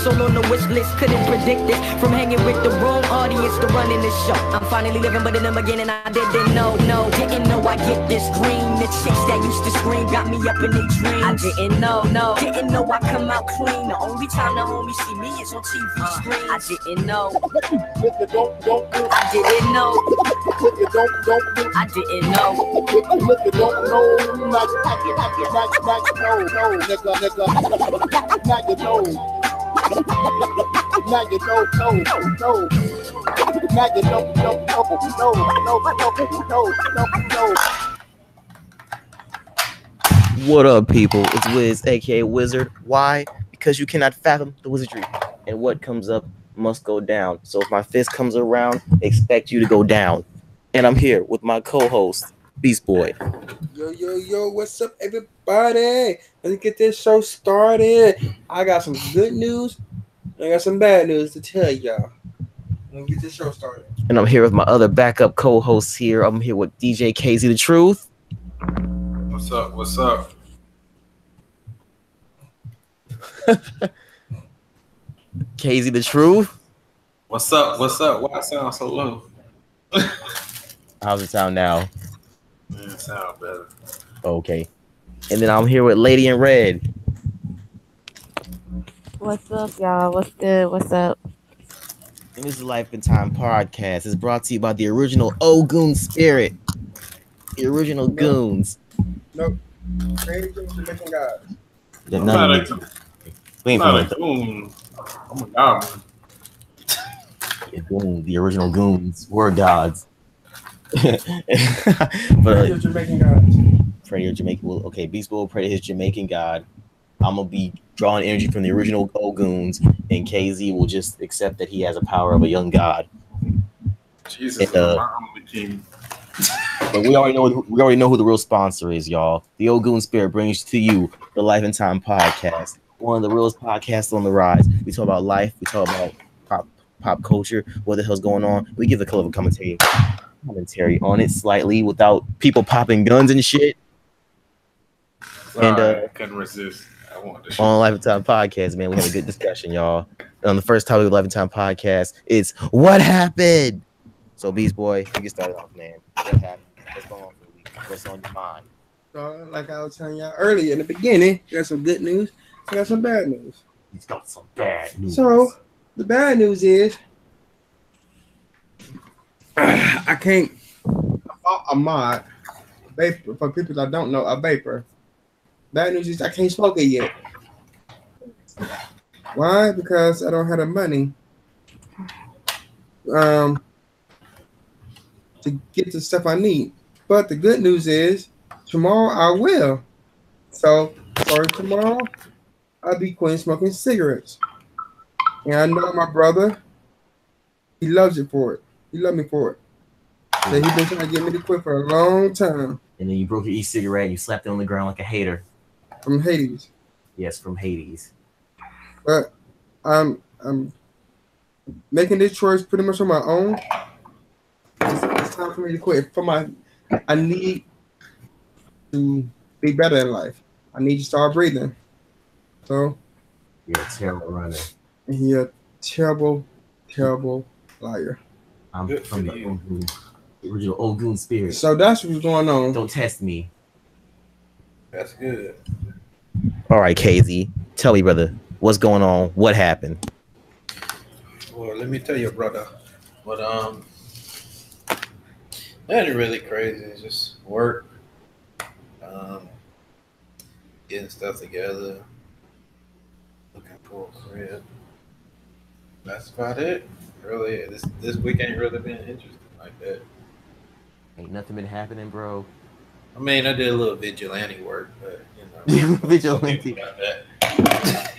soul on the wish list. Couldn't predict this. From hanging with the wrong audience to running this show. I'm finally living, but in the beginning I didn't know. Didn't know I get this green. The chicks that used to scream got me up in their dreams. I didn't know, didn't know I come out clean. The only time the homies see me is on TV screens. I didn't know. I didn't know. I didn't know. What up, people? It's Wiz, aka Wizard. Why? Because you cannot fathom the wizardry, and what comes up must go down. So if my fist comes around, expect you to go down. And I'm here with my co-host, Beast Boy. Yo, what's up, everybody? Let's get this show started. I got some good news. I got some bad news to tell y'all. Let's get this show started. And I'm here with my other backup co-hosts here. I'm here with DJ KZ The Truth. What's up? KZ The Truth. What's up? Why I sound so low? How's it sound now? Man, it sound better. Okay. And then I'm here with Lady in Red. What's up, y'all? What's good? What's up? And this is Life and Time Podcast. It's brought to you by the original Ogun Spirit. The original Goons. Nope. Crazy Jamaican guys. I'm not a goon. Oh my god, man. The original Goons were gods. But Jamaican guys. pray to your Jamaican. Well, okay, Beast Boy will pray to his Jamaican god. I'm gonna be drawing energy from the original Oguns, and KZ will just accept that he has a power of a young god. Jesus, And, I'm the king. But we already know who the real sponsor is, y'all. The Ogun Spirit brings to you the Life and Time Podcast, one of the realest podcasts on the rise. We talk about life, we talk about pop culture, what the hell's going on. We give a color of commentary on it slightly without people popping guns and shit. And I couldn't resist. I want this. On Life and Time Podcast, man, we have a good discussion, y'all. And on the first topic of Life and Time Podcast, it's what happened. So, Beast Boy, you can start off, man. What happened? What's going on for the week? What's on your mind? So, like I was telling y'all earlier in the beginning, got some good news. I got some bad news. He's got some bad news. So, the bad news is I can't. A mod, vapor. For people that don't know, a vapor. Bad news is I can't smoke it yet. Why? Because I don't have the money. To get the stuff I need. But the good news is tomorrow I will. So for tomorrow, I'll be quitting smoking cigarettes. And I know my brother, he loves it for it. He loves me for it. So he's been trying to get me to quit for a long time. And then you broke your e-cigarette and you slapped it on the ground like a hater. From Hades. Yes, from Hades. But I'm making this choice pretty much on my own. It's time for me to quit. I need to be better in life. I need to start breathing. So You're a terrible runner. and you're a terrible, terrible liar. I'm Good from for the you. original Ogun Spirit. So that's what's going on. Don't test me. That's good. All right, KZ, tell me, brother, what's going on? What happened? Well, let me tell you, brother. But nothing really crazy. It's just work. Getting stuff together. Looking for a crib. That's about it. Really, this week ain't really been interesting like that. Ain't nothing been happening, bro. I mean, I did a little vigilante work, but you know, Vigilante. about that.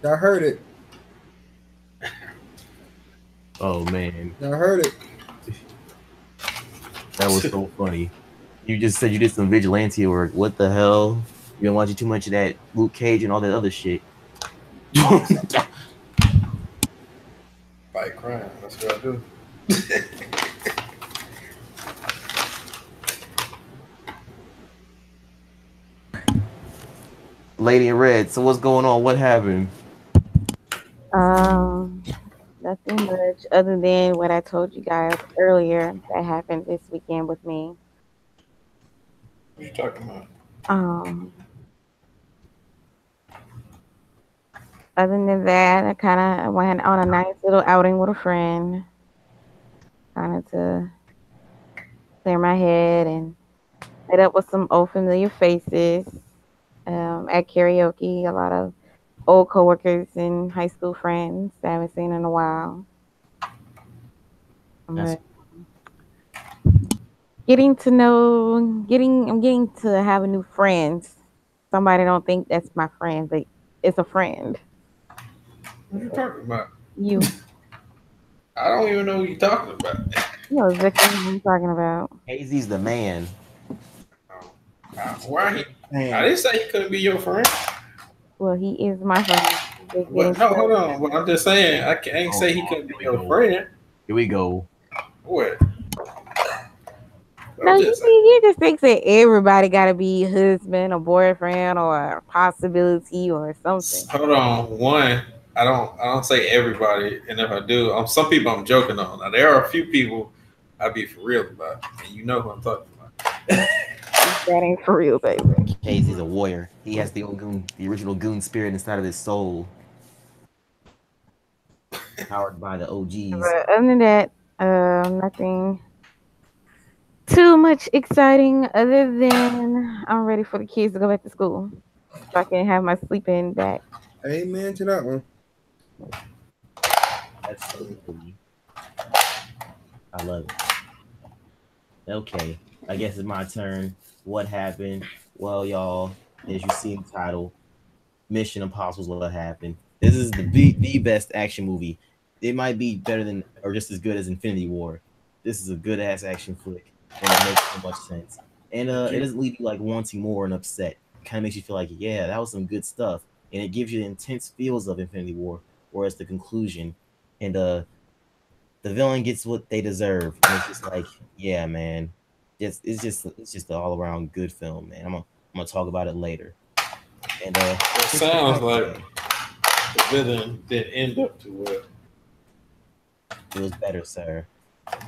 Y'all heard it. Oh man, Y'all heard it. that was so funny. You just said you did some vigilante work. What the hell? You been watching too much of that Luke Cage and all that other shit. Fight crime. That's what I do. Lady in Red. So what's going on? What happened? Um, Nothing much other than what I told you guys earlier that happened this weekend with me. What you talking about? Um, Other than that, I kind of went on a nice little outing with a friend, kind of to clear my head and met up with some old familiar faces at karaoke. A lot of old coworkers and high school friends that I haven't seen in a while. That's But I'm getting to have a new friend. Somebody don't think that's my friend, but it's a friend. What you talking about? You, I don't even know what you talking about. you know exactly what I'm talking about. Hazy's the man. Why he? I Man. didn't say he couldn't be your friend. Well, he is my friend. Just getting But no, hold started. on. But I'm just saying I can't say he couldn't be Here we your go. friend. Here we go. What? No, I'm you just saying. see, you just think that everybody got to be husband or boyfriend or a possibility or something. Hold on. One, I don't say everybody, and if I do, some people I'm joking on. Now there are a few people I be for real about, and you know who I'm talking about. That ain't for real, baby. Hazy's a warrior. He has the old goon, the original goon spirit inside of his soul, powered by the OGs. But other than that, nothing too much exciting other than I'm ready for the kids to go back to school so I can have my sleeping back. Amen to that one. That's so cool. I love it. Okay, I guess it's my turn. What happened? Well, y'all, as you see in the title, Mission Impossible's What Happened. This is the best action movie. It might be better than or just as good as Infinity War. This is a good ass action flick, and it makes so much sense. And it doesn't leave you like wanting more and upset. It kind of makes you feel like, yeah, that was some good stuff, and it gives you the intense feels of Infinity War, whereas the conclusion and the villain gets what they deserve. And it's just like, yeah, man, it's just an all around good film, man. I'm gonna talk about it later. And It sounds like the villain didn't end up too well. it was better, sir. I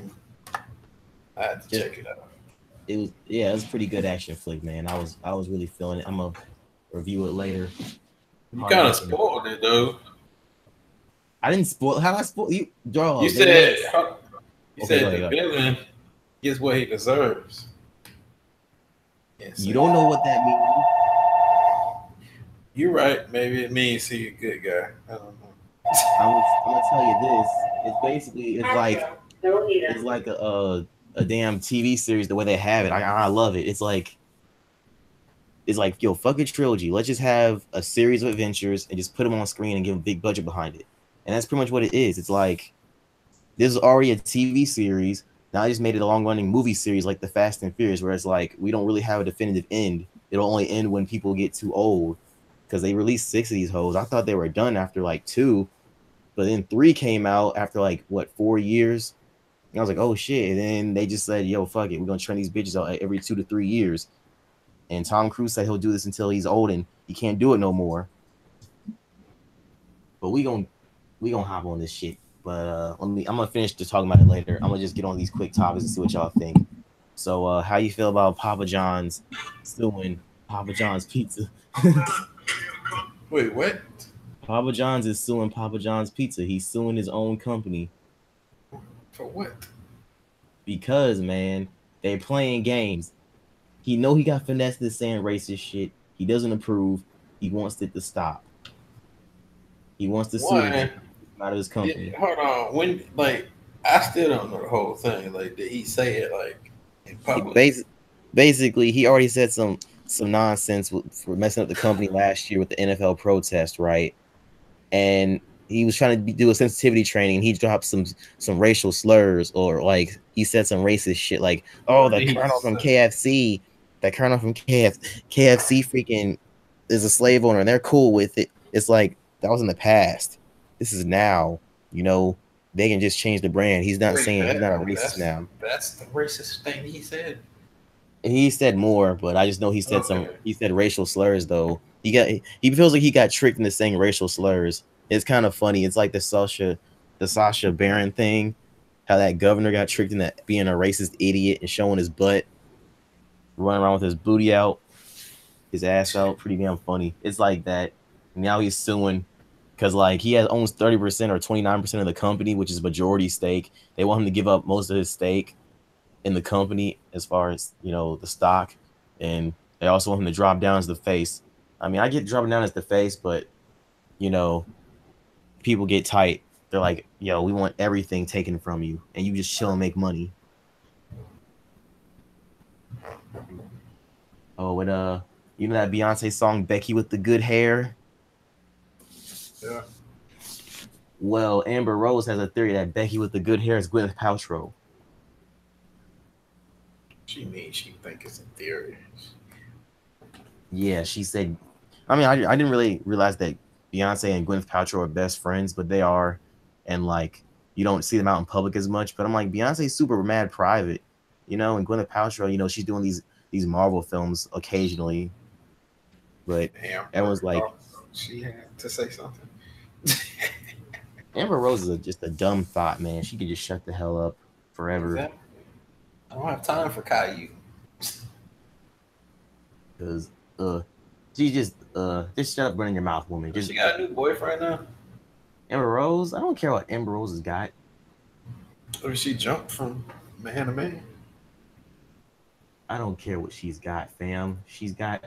had to check it out. It was a pretty good action flick, man. I was really feeling it. I'm gonna review it later. You kind of spoiled it though. I didn't spoil. How did I spoil you? You said Okay, go the ahead. villain gets what he deserves. You don't know what that means. You're right. Maybe it means he's a good guy. I don't know. I'm gonna tell you this. It's like a damn TV series the way they have it. I love it. It's like yo, fuck a trilogy. Let's just have a series of adventures and just put them on screen and give them a big budget behind it. And that's pretty much what it is. It's like this is already a TV series. Now I just made it a long running movie series like the Fast and Furious, where it's like we don't really have a definitive end. It'll only end when people get too old. Because they released 6 of these hoes. I thought they were done after like 2, but then 3 came out after like what 4 years. And I was like, oh shit. And then they just said, yo, fuck it. We're gonna train these bitches out every 2 to 3 years. And Tom Cruise said he'll do this until he's old and he can't do it no more. But we gonna hop on this shit. But I'm gonna finish just talking about it later. I'm gonna just get on these quick topics and see what y'all think. So how you feel about Papa John's suing Papa John's Pizza? Wait, what? Papa John's is suing Papa John's Pizza. He's suing his own company For what? because, man, they're playing games. He know he got finessed into saying racist shit. He doesn't approve. He wants it to stop. He wants to sue him out of his company. Yeah, hold on. When I still don't know the whole thing. Like, did he say it like in public? Basically, he already said some nonsense for messing up the company last year with the NFL protest, right? And he was trying to do a sensitivity training. And he dropped some racial slurs, or like he said some racist shit, like, "Oh, the colonel from KFC, KFC freaking is a slave owner, and they're cool with it." It's like that was in the past. This is now. You know, they can just change the brand. He's not saying he's not a racist now. That's the racist thing he said. He said more, but I just know he said Okay. he said racial slurs though. He feels like he got tricked into saying racial slurs. It's kind of funny. It's like the Sasha Baron thing. How that governor got tricked into being a racist idiot and showing his butt, running around with his booty out, his ass out. Pretty damn funny. It's like that. Now he's suing because like he has almost 30% or 29% of the company, which is majority stake. They want him to give up most of his stake in the company as far as the stock, and they also want him to drop down as the face. I mean, I get dropping down as the face, but people get tight. They're like, yo, we want everything taken from you, and you just chill and make money. Oh, and that Beyonce song Becky with the good hair? Yeah. Well, Amber Rose has a theory that Becky with the good hair is Gwyneth Paltrow. She think it's a theory. Yeah, she said. I mean, I didn't really realize that Beyonce and Gwyneth Paltrow are best friends, but they are, and like you don't see them out in public as much. But I'm like, Beyonce's super mad private, and Gwyneth Paltrow, she's doing these Marvel films occasionally, but everyone's like, she had to say something. Amber Rose is just a dumb thought, man. She could just shut the hell up forever. Exactly. I don't have time for Caillou. Because she just shut up running your mouth, woman. She got a new boyfriend now? Amber Rose? I don't care what Amber Rose has got. Or she jumped from man to man? I don't care what she's got, fam. She's got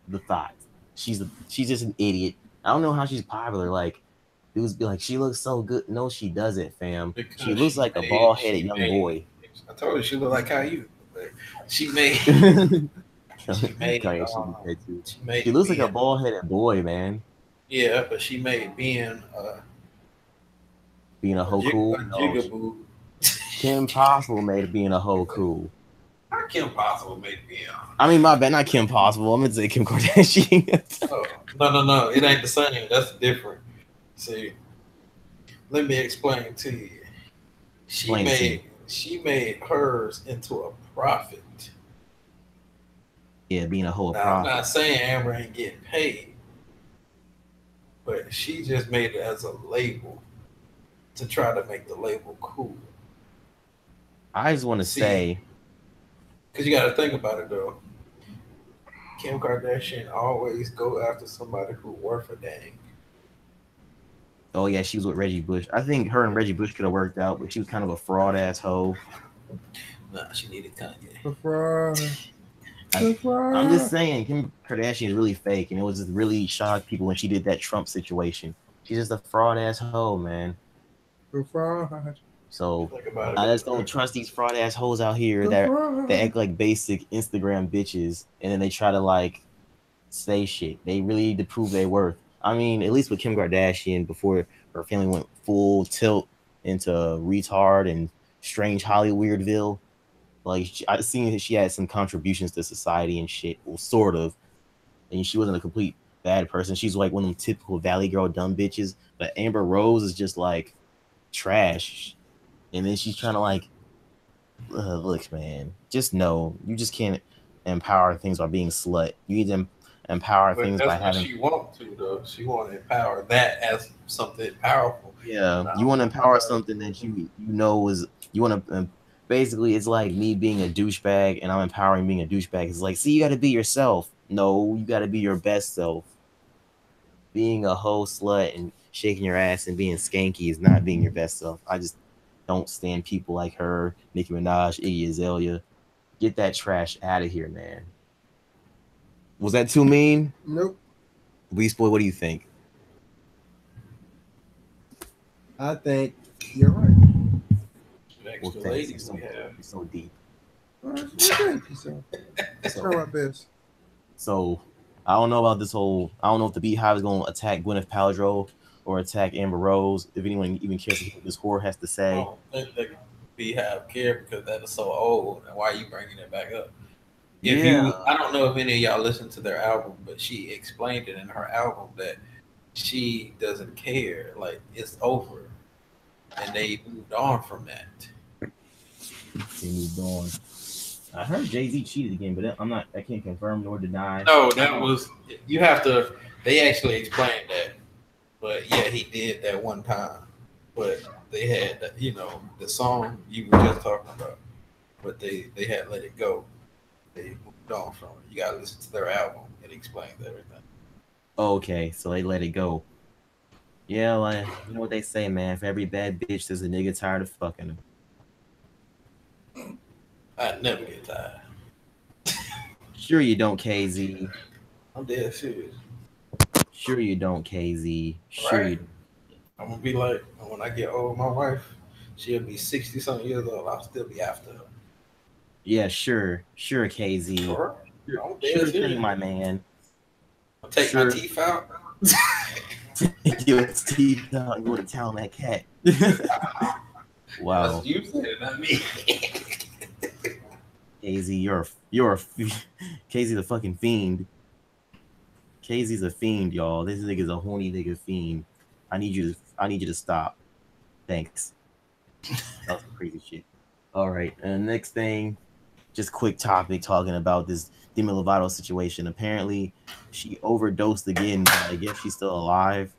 the thought. She's just an idiot. I don't know how she's popular. Like, dudes be like, she looks so good. No, she doesn't, fam. Because she looks like a bald-headed young boy. I told her she looked like Caillou. But she made... She looks like a bald-headed boy, man. Yeah, but she made being a hoe cool. Jigaboo. Kim Possible made being a hoe cool. Not Kim Possible made being. I mean, my bad, not Kim Possible. I'm gonna say Kim Kardashian. Oh, no, it ain't the same. That's different. See, let me explain to you. She made hers into a profit. Yeah, being a whole now, profit. I'm not saying Amber ain't getting paid, but she just made it as a label to try to make the label cool. I just want to say, because you got to think about it though. Kim Kardashian always go after somebody who worth a dang. Oh yeah, she was with Reggie Bush. I think her and Reggie Bush could have worked out, but she was kind of a fraud asshole. Nah, she needed Kanye. The fraud. I'm just saying, Kim Kardashian is really fake, and it was just really shocked people when she did that Trump situation. She's just a fraud asshole, man. The fraud. So I just don't trust these fraud assholes out here that they act like basic Instagram bitches, and then they try to like say shit. They really need to prove their worth. I mean, at least with Kim Kardashian, before her family went full tilt into retard and strange Hollywoodsville. Like, I seen that she had some contributions to society and shit. Well, sort of. And she wasn't a complete bad person. She's like one of them typical Valley Girl dumb bitches. But Amber Rose is just like trash. And then she's trying to like, look, man, just know you just can't empower things by being slut. You need to empower things by having. She want to though. She want to empower that as something powerful. Yeah, you want to empower something that you know is you want to. Basically, it's like me being a douchebag and I'm empowering being a douchebag. It's like, see, you got to be yourself. No, you got to be your best self. Being a hoe slut and shaking your ass and being skanky is not being your best self. I just don't stand people like her, Nicki Minaj, Iggy Azalea. Get that trash out of here, man. Was that too mean? Nope. Beast Boy, what do you think? I think you're right. Well, thanks. You're so deep. Thank you, sir. Try my best. So, I don't know about this whole. I don't know if the Beehive is going to attack Gwyneth Paltrow or attack Amber Rose. If anyone even cares what this whore has to say. I don't think the Beehive care because that is so old. And why are you bringing it back up? I don't know if any of y'all listened to their album, but she explained it in her album that she doesn't care. Like, it's over. And they moved on from that. They moved on. I heard Jay-Z cheated again, but I can't confirm nor deny. No, that was, you have to, they actually explained that. But yeah, he did that one time. But they had, the song you were just talking about. But they had let it go. They moved on from it. You gotta listen to their album. It explains everything. Okay, so they let it go. Yeah, like you know what they say, man. For every bad bitch, there's a nigga tired of fucking her. I never get tired. Sure you don't, KZ. I'm dead serious. Sure you don't, KZ. Sure Right? you. I'm gonna be like, when I get old, my wife, she'll be 60 something years old. I'll still be after her. Yeah, sure, KZ. Sure. Sure, I'm sure dead thing, serious. my man. I'll take my teeth out. Take your teeth out and go to town that cat. Wow. That's you said it, not me. KZ, you're a KZ the fucking fiend. KZ's a fiend, y'all. This nigga's a horny nigga fiend. I need you to stop. Thanks. That was some crazy shit. All right, and the next thing, just quick topic talking about this Demi Lovato situation. Apparently, she overdosed again, but I guess she's still alive.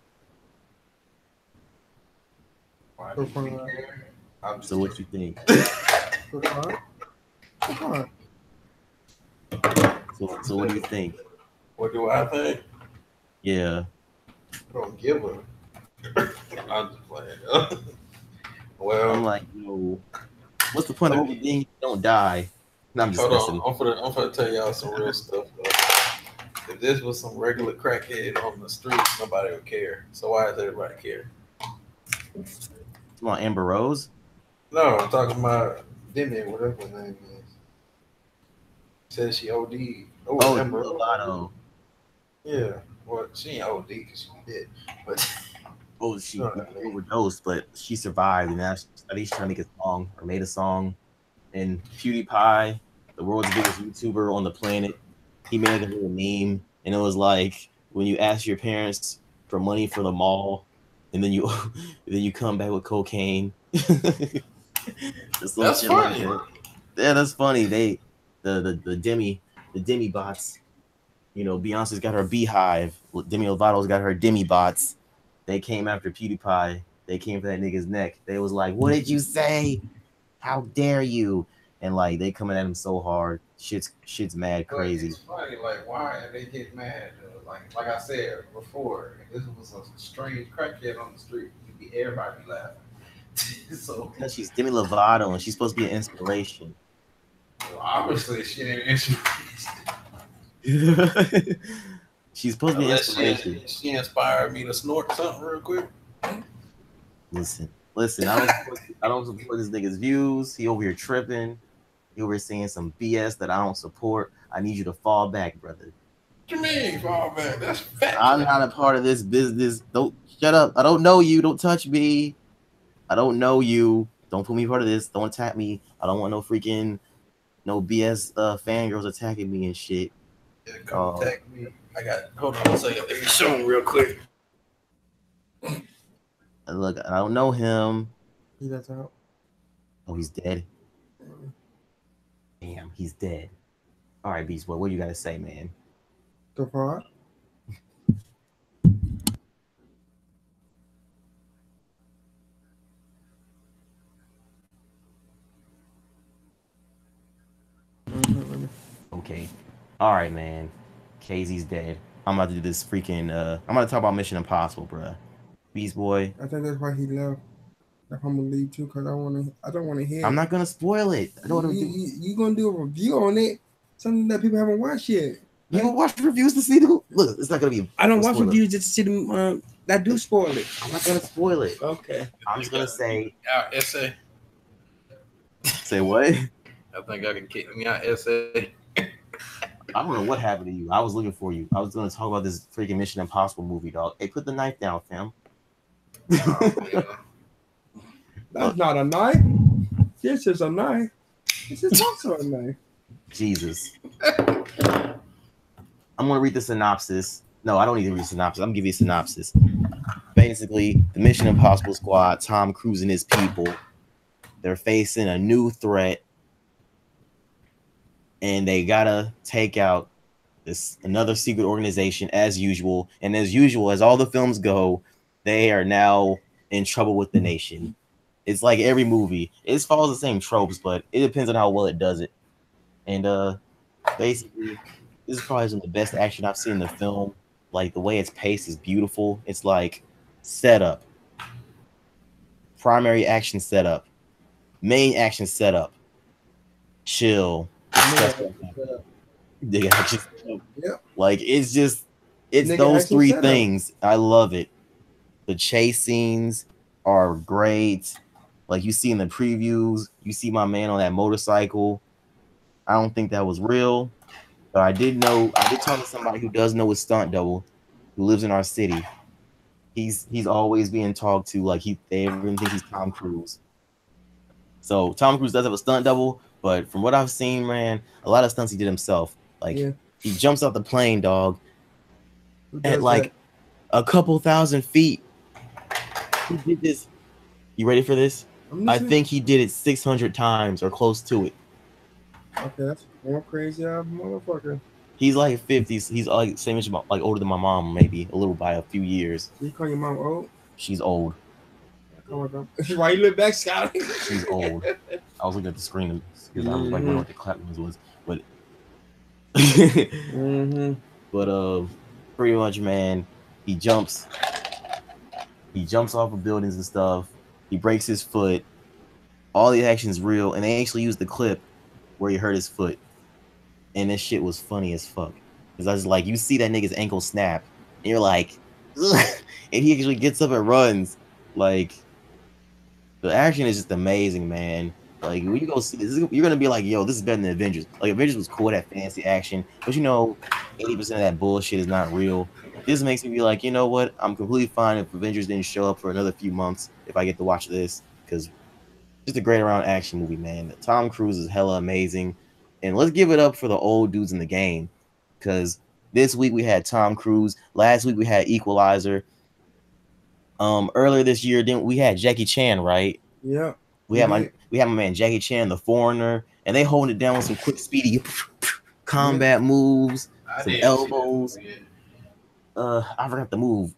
Why So do far, you care? I'm just So what you think? so far, so far. So what do you think? What do I think? Yeah. I don't give a. I'm just playing. I'm Well, like, what's the point of overdoing it if you don't die? No, I'm just hold messing. on. I'm gonna tell y'all some real stuff. Though. If this was some regular crackhead on the street, nobody would care. So why does everybody care? Come on, Amber Rose. No, I'm talking about Demi, whatever her name is. Says she OD. Oh, Amber. Lovato. Yeah. Well, she ain't OD because she did. But Oh, she you know what I mean. overdosed, but she survived, and now she's at least trying to make a song or made a song. And PewDiePie, the world's biggest YouTuber on the planet, he made like a little meme, and it was like when you ask your parents for money for the mall, and then you then you come back with cocaine. Just little That's shit like funny. that. Yeah, that's funny. The demi bots. Beyonce's got her beehive. Demi Lovato's got her demi bots. They came after PewDiePie. They came for that nigga's neck. They was like, "What did you say? How dare you?" And like they coming at him so hard. Shit's mad crazy. But it's funny, like why they get mad? Like I said before, if this was a strange crackhead on the street, everybody be laughing. So Because she's Demi Lovato and she's supposed to be an inspiration. well, obviously she ain't inspiration. She's supposed to be an Unless inspiration. she inspired me to snort something real quick. Listen. I don't support this nigga's views. He over here tripping. He over here saying some BS that I don't support. I need you to fall back, brother. What you mean fall back? That's fat. I'm not a part of this business. Don't shut up. I don't know you. Don't touch me. I don't know you. Don't put me part of this. Don't attack me. I don't want no BS fangirls attacking me and shit. Yeah, come attack me. Hold on a second. Let me show him real quick. Look, I don't know him. He got out. Oh, he's dead. Damn, he's dead. All right, Beast Boy, what do you got to say, man? So far. Okay. All right, man. KZ's dead. I'm about to do this freaking. I'm about to talk about Mission Impossible, bruh. Beast Boy. I think that's why he left. I'm gonna leave too because I don't want to hear. I'm not gonna spoil it. I don't want to. You gonna do a review on it? Something that people haven't watched yet. You gonna watch reviews to see the look? It's not gonna be. I don't watch reviews just to see them that do spoil it. I'm not gonna spoil it. Okay. I'm just gonna say. Essay. Say what? I think I can kick me out. Essay. I don't know what happened to you. I was looking for you. I was gonna talk about this freaking Mission Impossible movie, dog. Hey, put the knife down, fam. That's not a knife. This is a knife. This is also a knife. Jesus. I'm gonna read the synopsis. No, I don't need to read the synopsis. I'm gonna give you a synopsis. Basically, the Mission Impossible squad, Tom Cruise and his people, they're facing a new threat, and they gotta take out another secret organization as usual. And as usual, as all the films go, they are now in trouble with the nation. It's like every movie. It follows the same tropes, but it depends on how well it does it. And basically, this is probably some of the best action I've seen in the film. Like the way it's paced is beautiful. It's like setup, primary action setup, main action setup, chill. The action, Yep. like it's Nigga those action three setup. things. I love it. The chase scenes are great. Like you see in the previews, you see my man on that motorcycle. I don't think that was real, but I did talk to somebody who does know a stunt double who lives in our city. He's always being talked to like they even think he's Tom Cruise. So Tom Cruise does have a stunt double, but from what I've seen, man, a lot of stunts he did himself. Like he jumps out the plane, dog, at like a couple thousand feet. He did this. You ready for this? I think he did it 600 times or close to it. Okay, that's more crazy motherfucker. He's like 50s. He's like same age, like older than my mom, maybe a little by a few years. You call your mom old? She's old. Why you look back, Scott? She's old. I was looking at the screen because I was like wondering what the clap noise was, but but pretty much, man, he jumps off of buildings and stuff. He breaks his foot. All the action's real, and they actually used the clip where he hurt his foot, and this shit was funny as fuck. Because I was like, you see that nigga's ankle snap, and you're like, ugh, and he actually gets up and runs. Like, the action is just amazing, man. Like, when you go see this, you're gonna be like, yo, this is better than Avengers. Like, Avengers was cool, that fancy action, but 80% of that bullshit is not real. This makes me be like, you know what? I'm completely fine if Avengers didn't show up for another few months if I get to watch this, because just a great around action movie, man. Tom Cruise is hella amazing, and let's give it up for the old dudes in the game, because this week we had Tom Cruise. Last week we had Equalizer. Earlier this year, we had Jackie Chan, right? Yeah. We had my man Jackie Chan, The Foreigner, and they holding it down with some quick, speedy combat moves, some elbows. I forgot the move.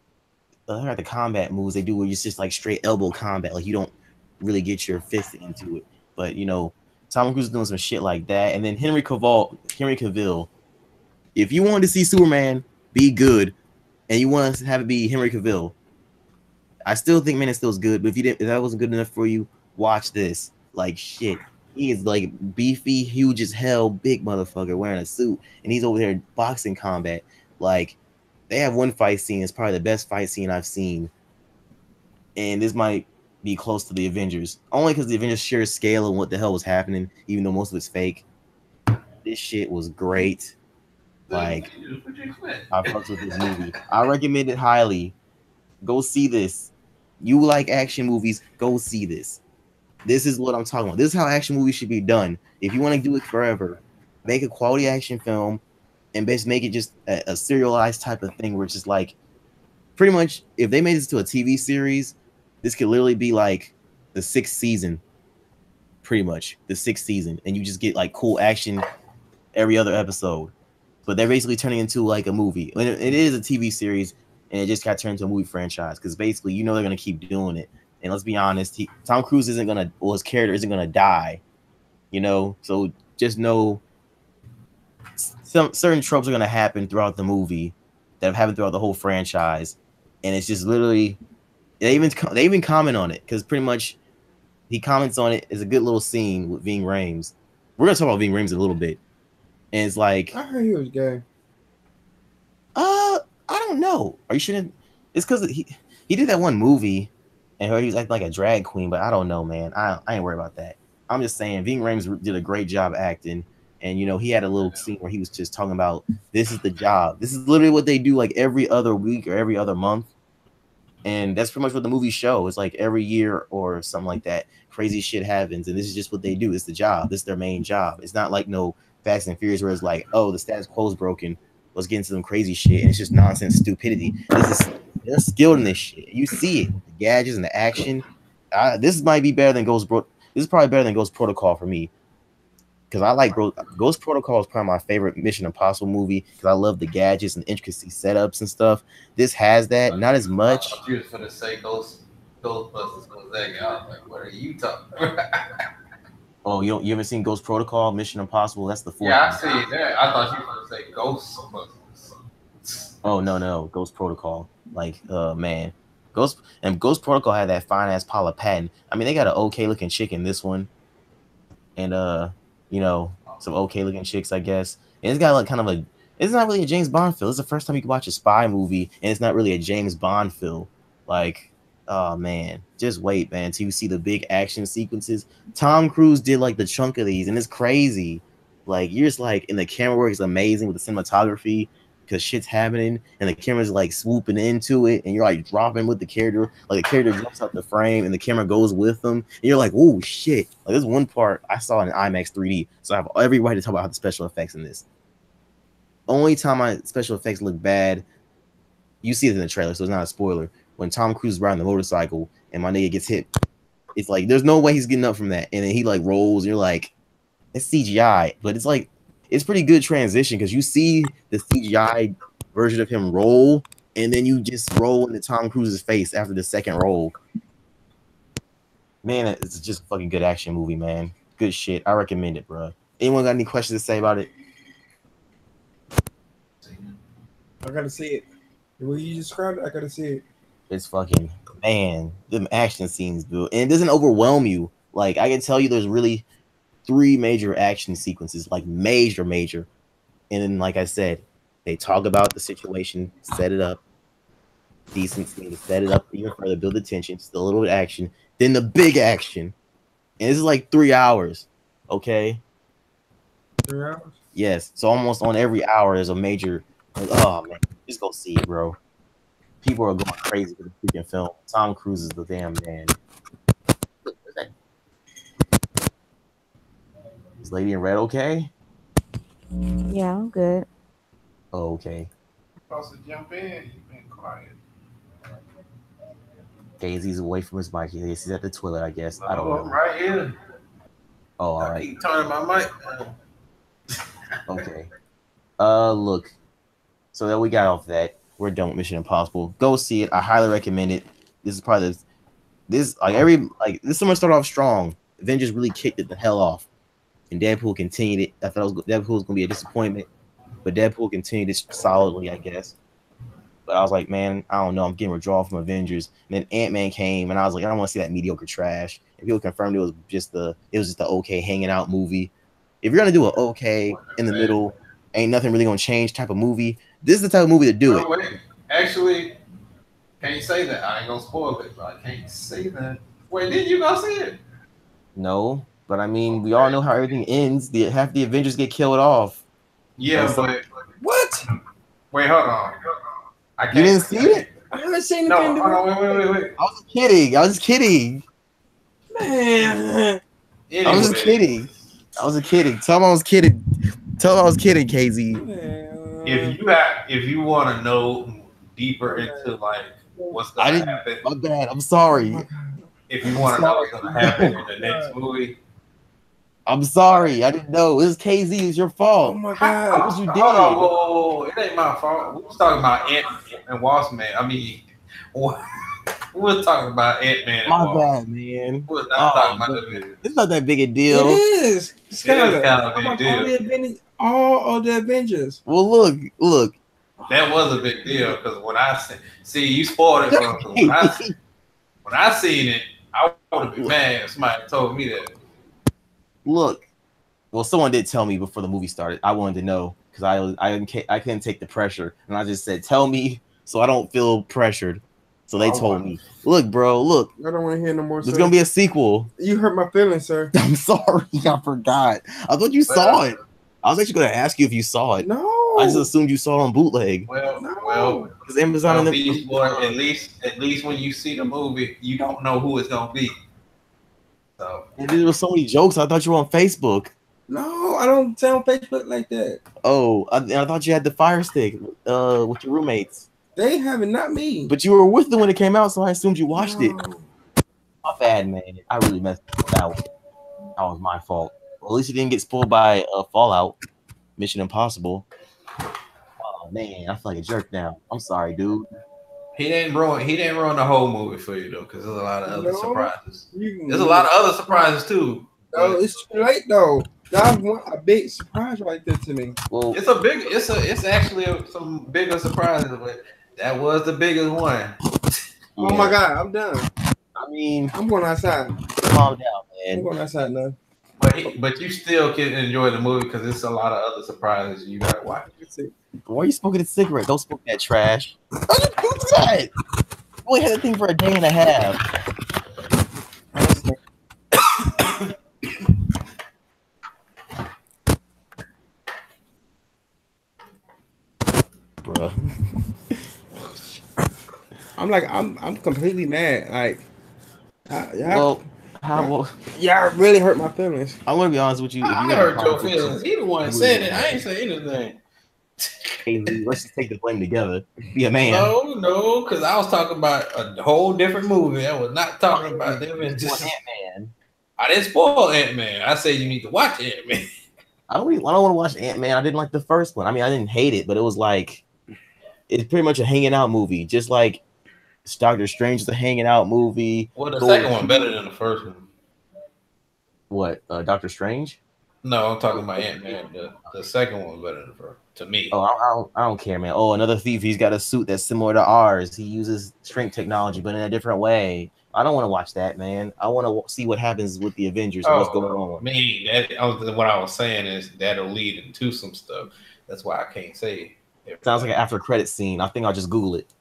I forgot the combat moves they do where it's just like straight elbow combat, like you don't really get your fist into it. But Tom Cruise is doing some shit like that, and then Henry Cavill. If you wanted to see Superman be good, and you want to have it be Henry Cavill, I still think Man of Steel is good. But if that wasn't good enough for you, watch this. Like shit, he is like beefy, huge as hell, big motherfucker wearing a suit, and he's over there in boxing combat. Like they have one fight scene. It's probably the best fight scene I've seen, and this might be close to the Avengers, only because the Avengers sheer scale of what the hell was happening, even though most of it's fake. This shit was great. Like I fucked with this movie. I recommend it highly. Go see this. You like action movies? Go see this. This is what I'm talking about. This is how action movies should be done. If you want to do it forever, make a quality action film and basically make it just a serialized type of thing where it's just like pretty much if they made this to a TV series, this could literally be like the 6th season. Pretty much the 6th season. And you just get like cool action every other episode. But they're basically turning into like a movie. And it is a TV series, and it just got turned into a movie franchise because basically they're gonna keep doing it. And let's be honest, Tom Cruise his character isn't gonna die, So just know some certain tropes are gonna happen throughout the movie that have happened throughout the whole franchise, and it's just literally they even comment on it because pretty much he comments on it. It's a good little scene with Ving Rhames. We're gonna talk about Ving Rhames in a little bit, and it's like I heard he was gay. I don't know. Are you shouldn't? It's because he did that one movie, and he was acting like a drag queen. But I don't know, man. I ain't worried about that. I'm just saying, Ving Rhames did a great job acting, and he had a little scene where he was just talking about this is the job. This is literally what they do, like every other week or every other month, and that's pretty much what the movies show. It's like every year or something like that. Crazy shit happens, and this is just what they do. It's the job. This is their main job. It's not like no Fast and Furious where it's like, oh, the status quo is broken. Let's get into some crazy shit, and it's just nonsense stupidity. They're skilled in this shit. You see it, the gadgets and the action. This might be better than Ghost Bro. This is probably better than Ghost Protocol for me. because I like Ghost Protocol is probably my favorite Mission Impossible movie because I love the gadgets and intricacy setups and stuff. This has that, not as much. I thought you was gonna say Ghostbusters Gonzaga. I was like, what are you talking about? Oh, you haven't seen Ghost Protocol, Mission Impossible? That's the fourth. Yeah, I see that. I thought you were gonna say Ghostbusters. Oh no, Ghost Protocol. Like, man, Ghost Protocol had that fine ass Paula Patton. I mean, they got an okay looking chick in this one, and you know, some okay looking chicks, I guess. And it's got like kind of a. It's not really a James Bond feel. It's the first time you can watch a spy movie, and it's not really a James Bond feel. Like, oh man, just wait, man, till you see the big action sequences. Tom Cruise did like the chunk of these, and it's crazy. Like, you're just like, and the camera work is amazing with the cinematography because shit's happening, and the camera's like swooping into it, and you're like dropping with the character. Like, the character jumps out the frame, and the camera goes with them, and you're like, oh shit! Like, there's one part I saw in IMAX 3D, so I have every right to talk about the special effects in this. Only time my special effects look bad, you see it in the trailer, so it's not a spoiler. When Tom Cruise is riding the motorcycle and my nigga gets hit, it's like there's no way he's getting up from that, and then he like rolls, and you're like, it's CGI, but it's like it's pretty good transition because you see the CGI version of him roll, and then you just roll into Tom Cruise's face after the second roll. Man, it's just a fucking good action movie, man. Good shit. I recommend it, bro. Anyone got any questions to say about it? I gotta see it. The way you described it, I gotta see it. It's fucking, man, the action scenes, dude. And it doesn't overwhelm you. Like, I can tell you there's really 3 major action sequences, like major. And then, like I said, they talk about the situation, set it up, decent scene to set it up even further, build the tension, still a little bit of action, then the big action. And this is like 3 hours, okay? 3 hours? Yes. So almost on every hour there's a major, like, oh man, just go see it, bro. People are going crazy for the freaking film. Tom Cruise is the damn man. Is Lady in Red okay? Yeah, I'm good. Oh, okay. Supposed to jump in. You've been quiet. Daisy's away from his mic. He's at the toilet, I guess. I don't know. Right here. Oh, all I right. keep turning my mic. Okay. Look. So that we got off that. We're done with Mission Impossible. Go see it. I highly recommend it. This is probably this summer started off strong. Avengers really kicked it the hell off, and Deadpool continued it. I thought Deadpool was gonna be a disappointment, but Deadpool continued it solidly, I guess. But I was like, man, I don't know. I'm getting withdrawal from Avengers. And then Ant-Man came, and I was like, I don't want to see that mediocre trash. And people confirmed it was just the okay hanging out movie. If you're gonna do an okay in the middle, ain't nothing really gonna change type of movie, this is the type of movie to do it. Wait, actually, can't say that. I ain't gonna spoil it, but I can't say that. Wait, did you go see it? No, but I mean, we all know how everything ends. Half the Avengers get killed off. Yeah, but What? wait, hold on. You didn't see it? I haven't seen No, anything. hold on, wait. I was kidding. Man. I was kidding. Tell them I was kidding. KZ. If you want to know deeper into like what's gonna happen, my bad. I'm sorry. If you want to know what's gonna happen in the next movie, I'm sorry. I didn't know. It was KZ. It's your fault. Oh my god. What was you doing? Hold on, whoa, it ain't my fault. We was talking about Ant and Wasp-Man. I mean, we were talking about Ant-Man. My bad, man. We was not talking about the It's not that big a deal. It is. It's kind of a big deal. All of the Avengers. Well, look. That was a big deal because when I see you spoiled it from when I seen it, I would have been mad if somebody told me that. Look. Well, someone did tell me before the movie started. I wanted to know because I couldn't take the pressure, and I just said, "Tell me so I don't feel pressured." So they told me, "Look, bro, look. I don't want to hear no more. There's gonna be a sequel." You hurt my feelings, sir. I'm sorry, I forgot. I thought you saw it. I was actually gonna ask you if you saw it. No. I just assumed you saw it on bootleg. Well, because Amazon and at least when you see the movie, you don't know who it's gonna be. So and there were so many jokes. I thought you were on Facebook. No, I don't stay on Facebook like that. Oh, I thought you had the Fire Stick with your roommates. They haven't, not me. But you were with them when it came out, so I assumed you watched it. My bad, man. I really messed up. That was my fault. Well, at least he didn't get spoiled by Fallout, Mission Impossible. Oh man, I feel like a jerk now. I'm sorry, dude. He didn't ruin the whole movie for you though, because there's a lot of other surprises. You- There's a lot of other surprises too. No, But it's too late though. That was a big surprise right there to me. Well, it's actually some bigger surprises, but that was the biggest one. Oh my God, I'm done. I mean, I'm going outside. calm down, I'm man. going outside now. But you still can enjoy the movie because it's a lot of other surprises you gotta watch. Why are you smoking a cigarette? Don't smoke that trash. Don't do that. You only had that thing for a day and a half. Bruh. I'm completely mad. Like, Well, y'all really hurt my feelings. I'm gonna be honest with you. If you I have a hurt your problem with feelings. He the one said it. I ain't say anything. Hey, let's just take the blame together. Be a man. No, because I was talking about a whole different movie. I was not talking about them. And just Ant-Man. I didn't spoil Ant-Man. I said you need to watch Ant-Man. I don't want to watch Ant-Man. I didn't like the first one. I mean, I didn't hate it, but it was like it's pretty much a hanging out movie, just like Doctor Strange is a hanging out movie. Well, the second one better than the first one. What? Doctor Strange? No, I'm talking about Ant-Man. The second one was better than the first. To me. Oh, I don't care, man. Oh, another thief. He's got a suit that's similar to ours. He uses shrink technology, but in a different way. I don't want to watch that, man. I want to see what happens with the Avengers and what's going on. What I was saying is that'll lead into some stuff. That's why I can't say. Sounds like an after credit scene. I think I'll just Google it.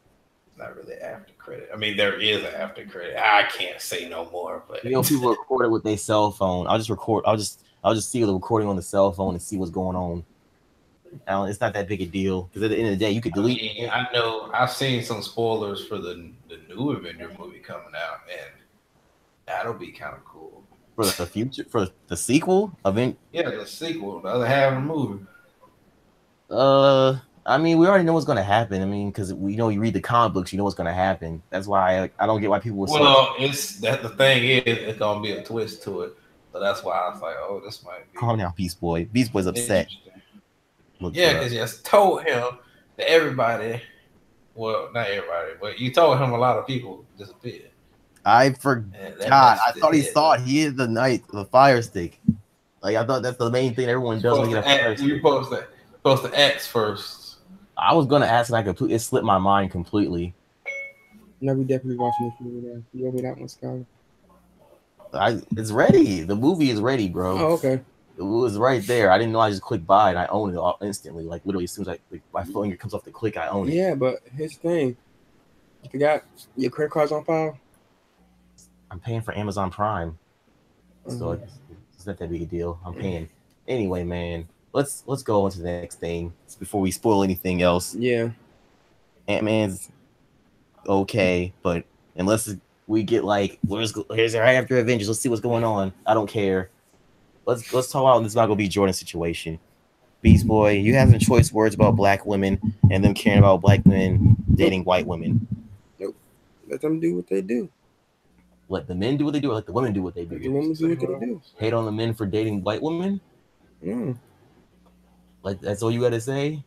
It's not really after credit. I mean, there is an after credit. I can't say no more. But people record it with their cell phone. I'll just see the recording on the cell phone and see what's going on. It's not that big a deal because at the end of the day, you could delete. I know I've seen some spoilers for the new Avenger movie coming out, and that'll be kind of cool for the future, for the sequel. Yeah, the sequel, the other half of the movie. I mean, we already know what's going to happen. I mean, because you read the comic books, you know what's going to happen. That's why I don't get why people. The thing is, it's gonna be a twist to it, so that's why I was like, oh, this might be. Calm down, Beast Boy. Beast Boy's upset. Yeah, because you just told him that everybody, well, not everybody, but you told him a lot of people disappeared. I forgot. I thought he saw it. He hit the fire stick. Like I thought that's the main thing everyone does when you get a fire stick. You're supposed to ask first. I was gonna ask, and it slipped my mind completely. No, we definitely watching this movie now. You owe me that one, Skyler. It's ready. The movie is ready, bro. Oh, okay. It was right there. I didn't know. I just clicked buy and I own it instantly. Like literally, as soon as my finger comes off the click, I own it. Yeah, but here's the thing: you forgot your credit card's on file. I'm paying for Amazon Prime, so it's not that big a deal. I'm paying anyway, man. Let's go on to the next thing before we spoil anything else. Yeah, Ant-Man's okay, but unless we get here's our after Avengers, let's see what's going on. I don't care. Let's talk about this. Not gonna be Jordan's situation. Beast Boy, you have some choice words about black women and them caring about black men dating white women. Nope. Let them do what they do. Let the men do what they do, or let the women do what they do. Let the women do what they do. Hate on the men for dating white women. Like that's all you gotta say.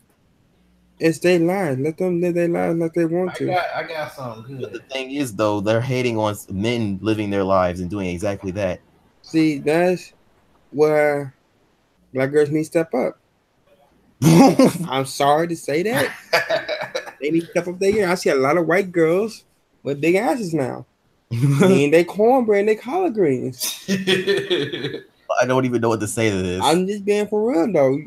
It's their lives. Let them live their lives like they want to. I got something good. But the thing is, though, they're hating on men living their lives and doing exactly that. See, that's where black girls need to step up. I'm sorry to say that. They need to step up their game. I see a lot of white girls with big asses now. And they cornbread and they collard greens. I don't even know what to say to this. I'm just being for real, though.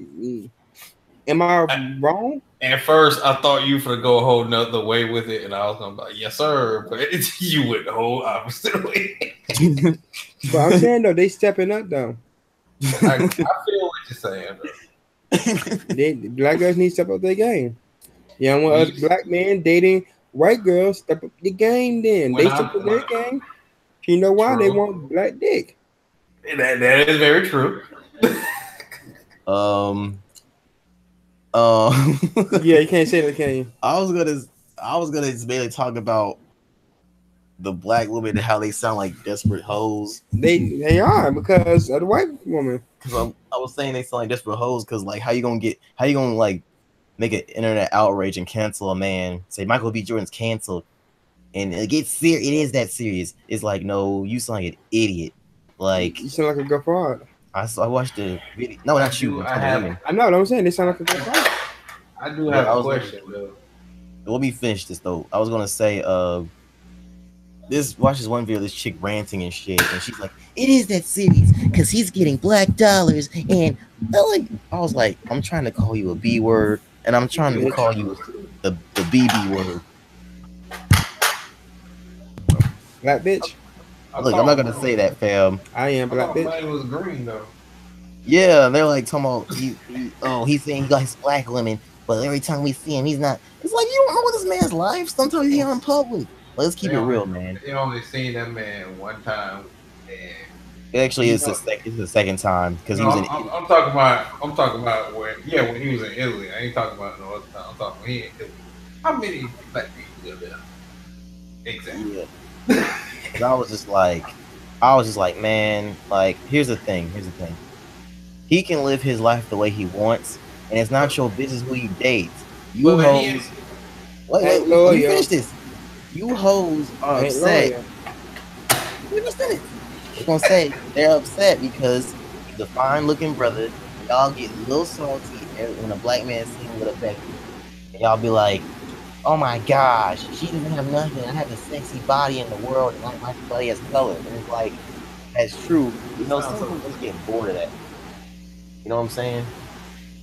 Am I wrong? At first, I thought you would go a whole nother way with it, and I was going to be like, yes, sir. But you went the whole opposite way. But I'm saying, though, they stepping up, though. I feel what you're saying, though. Black girls need to step up their game. You don't want us black men dating white girls. Step up the game then. They step up their game. You know why? True. They want black dick. That is very true. Yeah, you can't say that, can you? I was gonna mainly talk about the black women and how they sound like desperate hoes. They are because of the white woman. because I was saying they sound like desperate hoes. Because like, how you gonna like make an internet outrage and cancel a man? Say Michael B. Jordan's canceled, and it gets serious. It is that serious. It's like, no, you sound like an idiot. Like You sound like a good fraud. I watched the video. No, not you. I'm talking to women. I know what I'm saying. They sound like a good fraud. I do have a question though. Let me finish this though. I was gonna say, watch this one video, this chick ranting and shit, and she's like, "It is that serious because he's getting black dollars." And I was like, I'm trying to call you a B word, and I'm trying to call you the BB word. Black bitch. Look, I'm not gonna say that, fam. I am black bitch. Mine was green though. Yeah, they're like talking about he's saying he likes black women, but every time we see him, he's not. It's like, you don't know this man's life. Sometimes he's in public. Let's keep it real, man. They only seen that man one time, and it actually is the second time because he was in. I'm talking about when he was in Italy. I ain't talking about no other time. I'm talking about he in Italy. How many black people live there? Exactly. Yeah. I was just like, man, like here's the thing. He can live his life the way he wants, and it's not your business who you date. You hoes. Wait, let me finish this. You hoes are upset. Let me finish. They're gonna say they're upset because he's a fine-looking brother. Y'all get a little salty when a black man sings with a Becky, and y'all be like, "Oh my gosh, she doesn't have nothing. I have the sexy body in the world, and my body has color." And it's like, that's true. You know, some people just get bored of that. You know what I'm saying?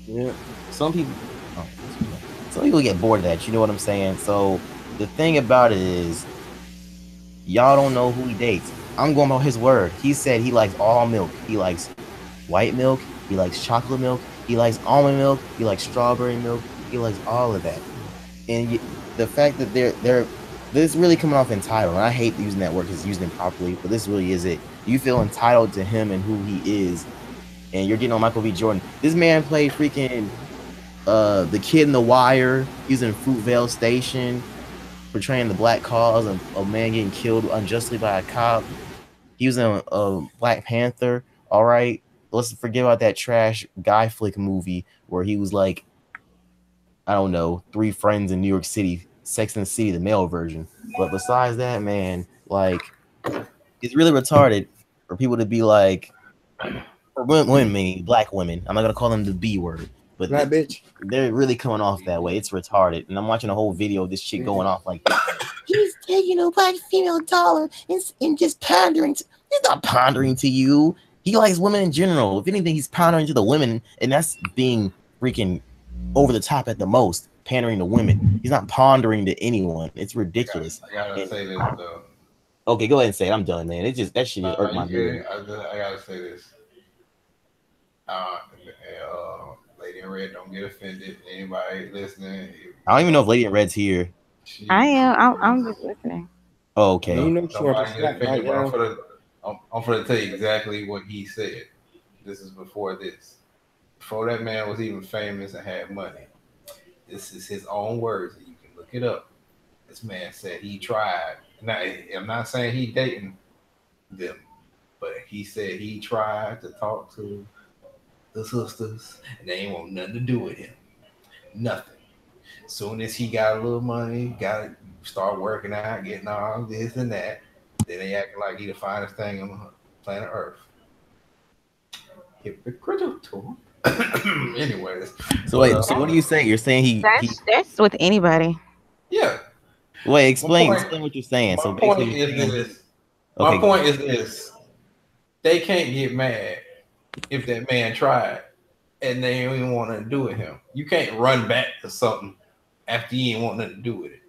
Yeah. Some people get bored of that. You know what I'm saying? So the thing about it is, y'all don't know who he dates. I'm going by his word. He said he likes all milk. He likes white milk. He likes chocolate milk. He likes almond milk. He likes strawberry milk. He likes all of that. And the fact that this really coming off entitled. And I hate using that word because using it properly, but this really is it. You feel entitled to him and who he is, and you're getting on Michael B. Jordan. This man played freaking the kid in The Wire. He was in Fruitvale Station, portraying the black cause of a man getting killed unjustly by a cop. He was in Black Panther. All right, let's forget about that trash guy flick movie where he was like, I don't know, 3 friends in New York City, Sex and the City, the male version. But besides that, man, like, it's really retarded for people to be like, or women, black women. I'm not gonna call them the B word, but black bitch. They're really coming off that way. It's retarded. And I'm watching a whole video of this chick going off like, he's taking a black female dollar and just pandering. He's not pondering to you. He likes women in general. If anything, he's pandering to the women, and that's being freaking over the top at the most, pandering to women. He's not pondering to anyone. It's ridiculous. I gotta say this though. Okay, go ahead and say it. I'm done, man. That shit just irked my head. I gotta say this. Lady in Red, don't get offended. Anybody listening? I don't even know if Lady in Red's here. I am. I'm just listening. Oh, okay. You know, I'm going to tell you exactly what he said. This is before this. Before that man was even famous and had money. This is his own words. You can look it up. This man said he tried. Now, I'm not saying he dating them, but he said he tried to talk to the sisters, and they ain't want nothing to do with him. Nothing. As soon as he got a little money, got to start working out, getting all this and that, then they acting like he the finest thing on planet Earth. Hypocritical. Anyways. So wait, so what are you saying? You're saying that's with anybody. Yeah. Wait, explain what you're saying. So basically, my point is this. They can't get mad if that man tried and they don't even want nothing to do with him. You can't run back to something after you ain't want nothing to do with it.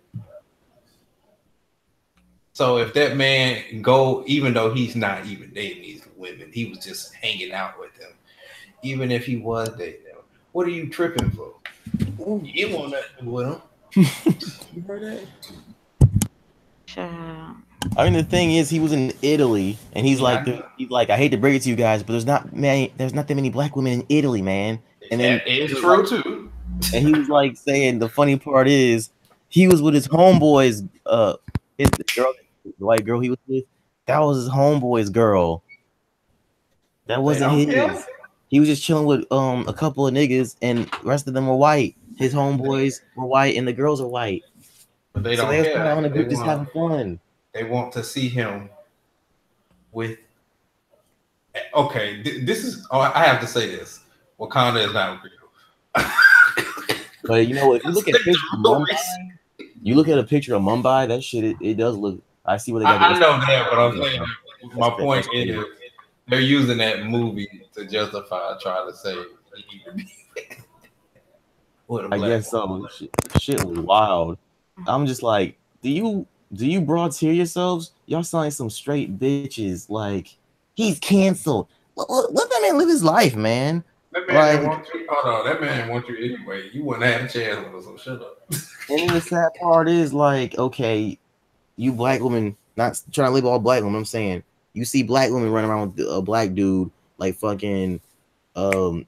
So if that man go, even though he's not even dating these women, he was just hanging out with them. Even if he was dating them, what are you tripping for? You didn't want nothing to do with him. You heard that? I mean, the thing is, he was in Italy, and he's like, I hate to break it to you guys, but there's not that many black women in Italy, man. And then it's true too. And he was like saying, the funny part is, he was with his homeboys, his girl, the white girl he was with, that was his homeboy's girl. That wasn't his. He was just chilling with a couple of niggas, and the rest of them were white. His homeboys were white, and the girls are white. But they So don't they was kind of care. on the They group just having fun. They want to see him with. Okay, this is. Oh, I have to say this. Wakanda is not real. But you know, if you look at pictures of Mumbai, you look at a picture of Mumbai, that shit, it does look. I see what they got. I know that, but I'm saying my That's point fake. is they're using that movie to justify trying to say he need to be with a I black guess so. Shit was wild. I'm just like, do you broads hear yourselves? Y'all sound like some straight bitches. Like, he's canceled. Let that man live his life, man. That man Like, didn't want you. Hold on, that man didn't want you anyway. You wouldn't have a chance with us, so shut up. and then the sad part is like, okay, you black women, not trying to label all black women. I'm saying you see black women running around with a black dude like fucking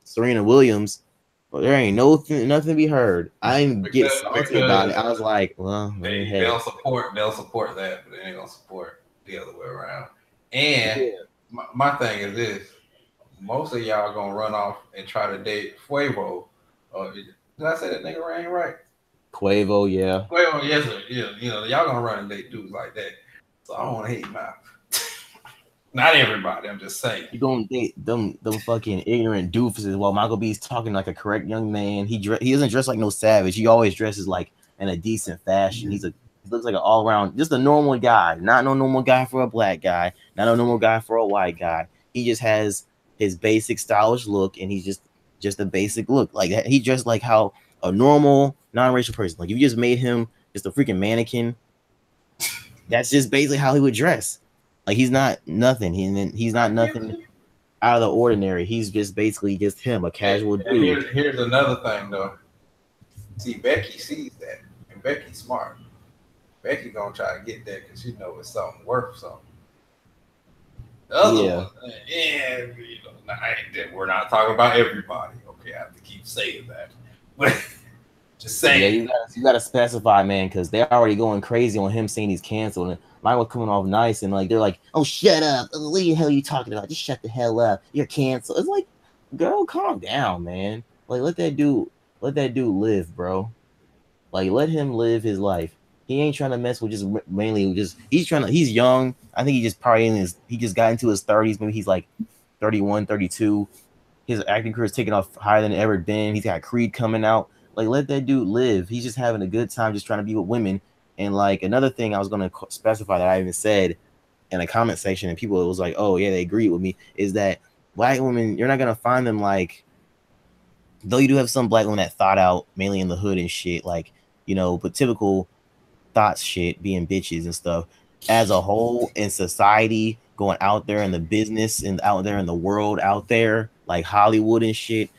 Serena Williams. But there ain't nothing to be heard. I didn't get salty about it. I was like, well, they'll support that, but they ain't gonna support the other way around. And my thing is this: most of y'all gonna run off and try to date Fuego. Did I say that nigga ain't right? Quavo, yeah. Quavo, yes, sir. Yeah, you know, y'all gonna run and date dudes like that. So I don't want to hate him out. Not everybody. I'm just saying. You gonna date them fucking ignorant doofuses while Michael B's talking like a correct young man. He doesn't dress like no savage. He always dresses like in a decent fashion. He looks like an all around, just a normal guy. Not no normal guy for a black guy. Not a normal guy for a white guy. He just has his basic stylish look, and he's just a basic look. Like he dressed like how a normal non-racial person. Like you just made him just a freaking mannequin. That's just basically how he would dress. Like he's not nothing. He's not nothing out of the ordinary. He's just basically just him, a casual dude. Here's another thing though. See, Becky sees that, and Becky's smart. Becky gonna try to get that because she knows it's something worth something. The other one, you know, we're not talking about everybody. Okay, I have to keep saying that, but just saying. Yeah, you gotta specify, man, because they're already going crazy on him saying he's canceled. And mine was coming off nice, and like they're like, "Oh, shut up! What the hell are you talking about? Just shut the hell up! You're canceled." It's like, girl, calm down, man. Like let that dude live, bro. Like let him live his life. He ain't trying to mess with he's young. I think he just probably he just got into his 30s. Maybe he's like 31, 32. His acting career is taking off higher than it ever been. He's got Creed coming out. Like, let that dude live. He's just having a good time, just trying to be with women. And like another thing I was gonna specify that I even said in the comment section, and people was like, "Oh yeah, they agree with me," is that black women, you're not gonna find them like. Though you do have some black women that thought out, mainly in the hood and shit, like but typical thoughts shit, being bitches and stuff. As a whole, in society, going out there in the business and out there in the world, out there like Hollywood and shit,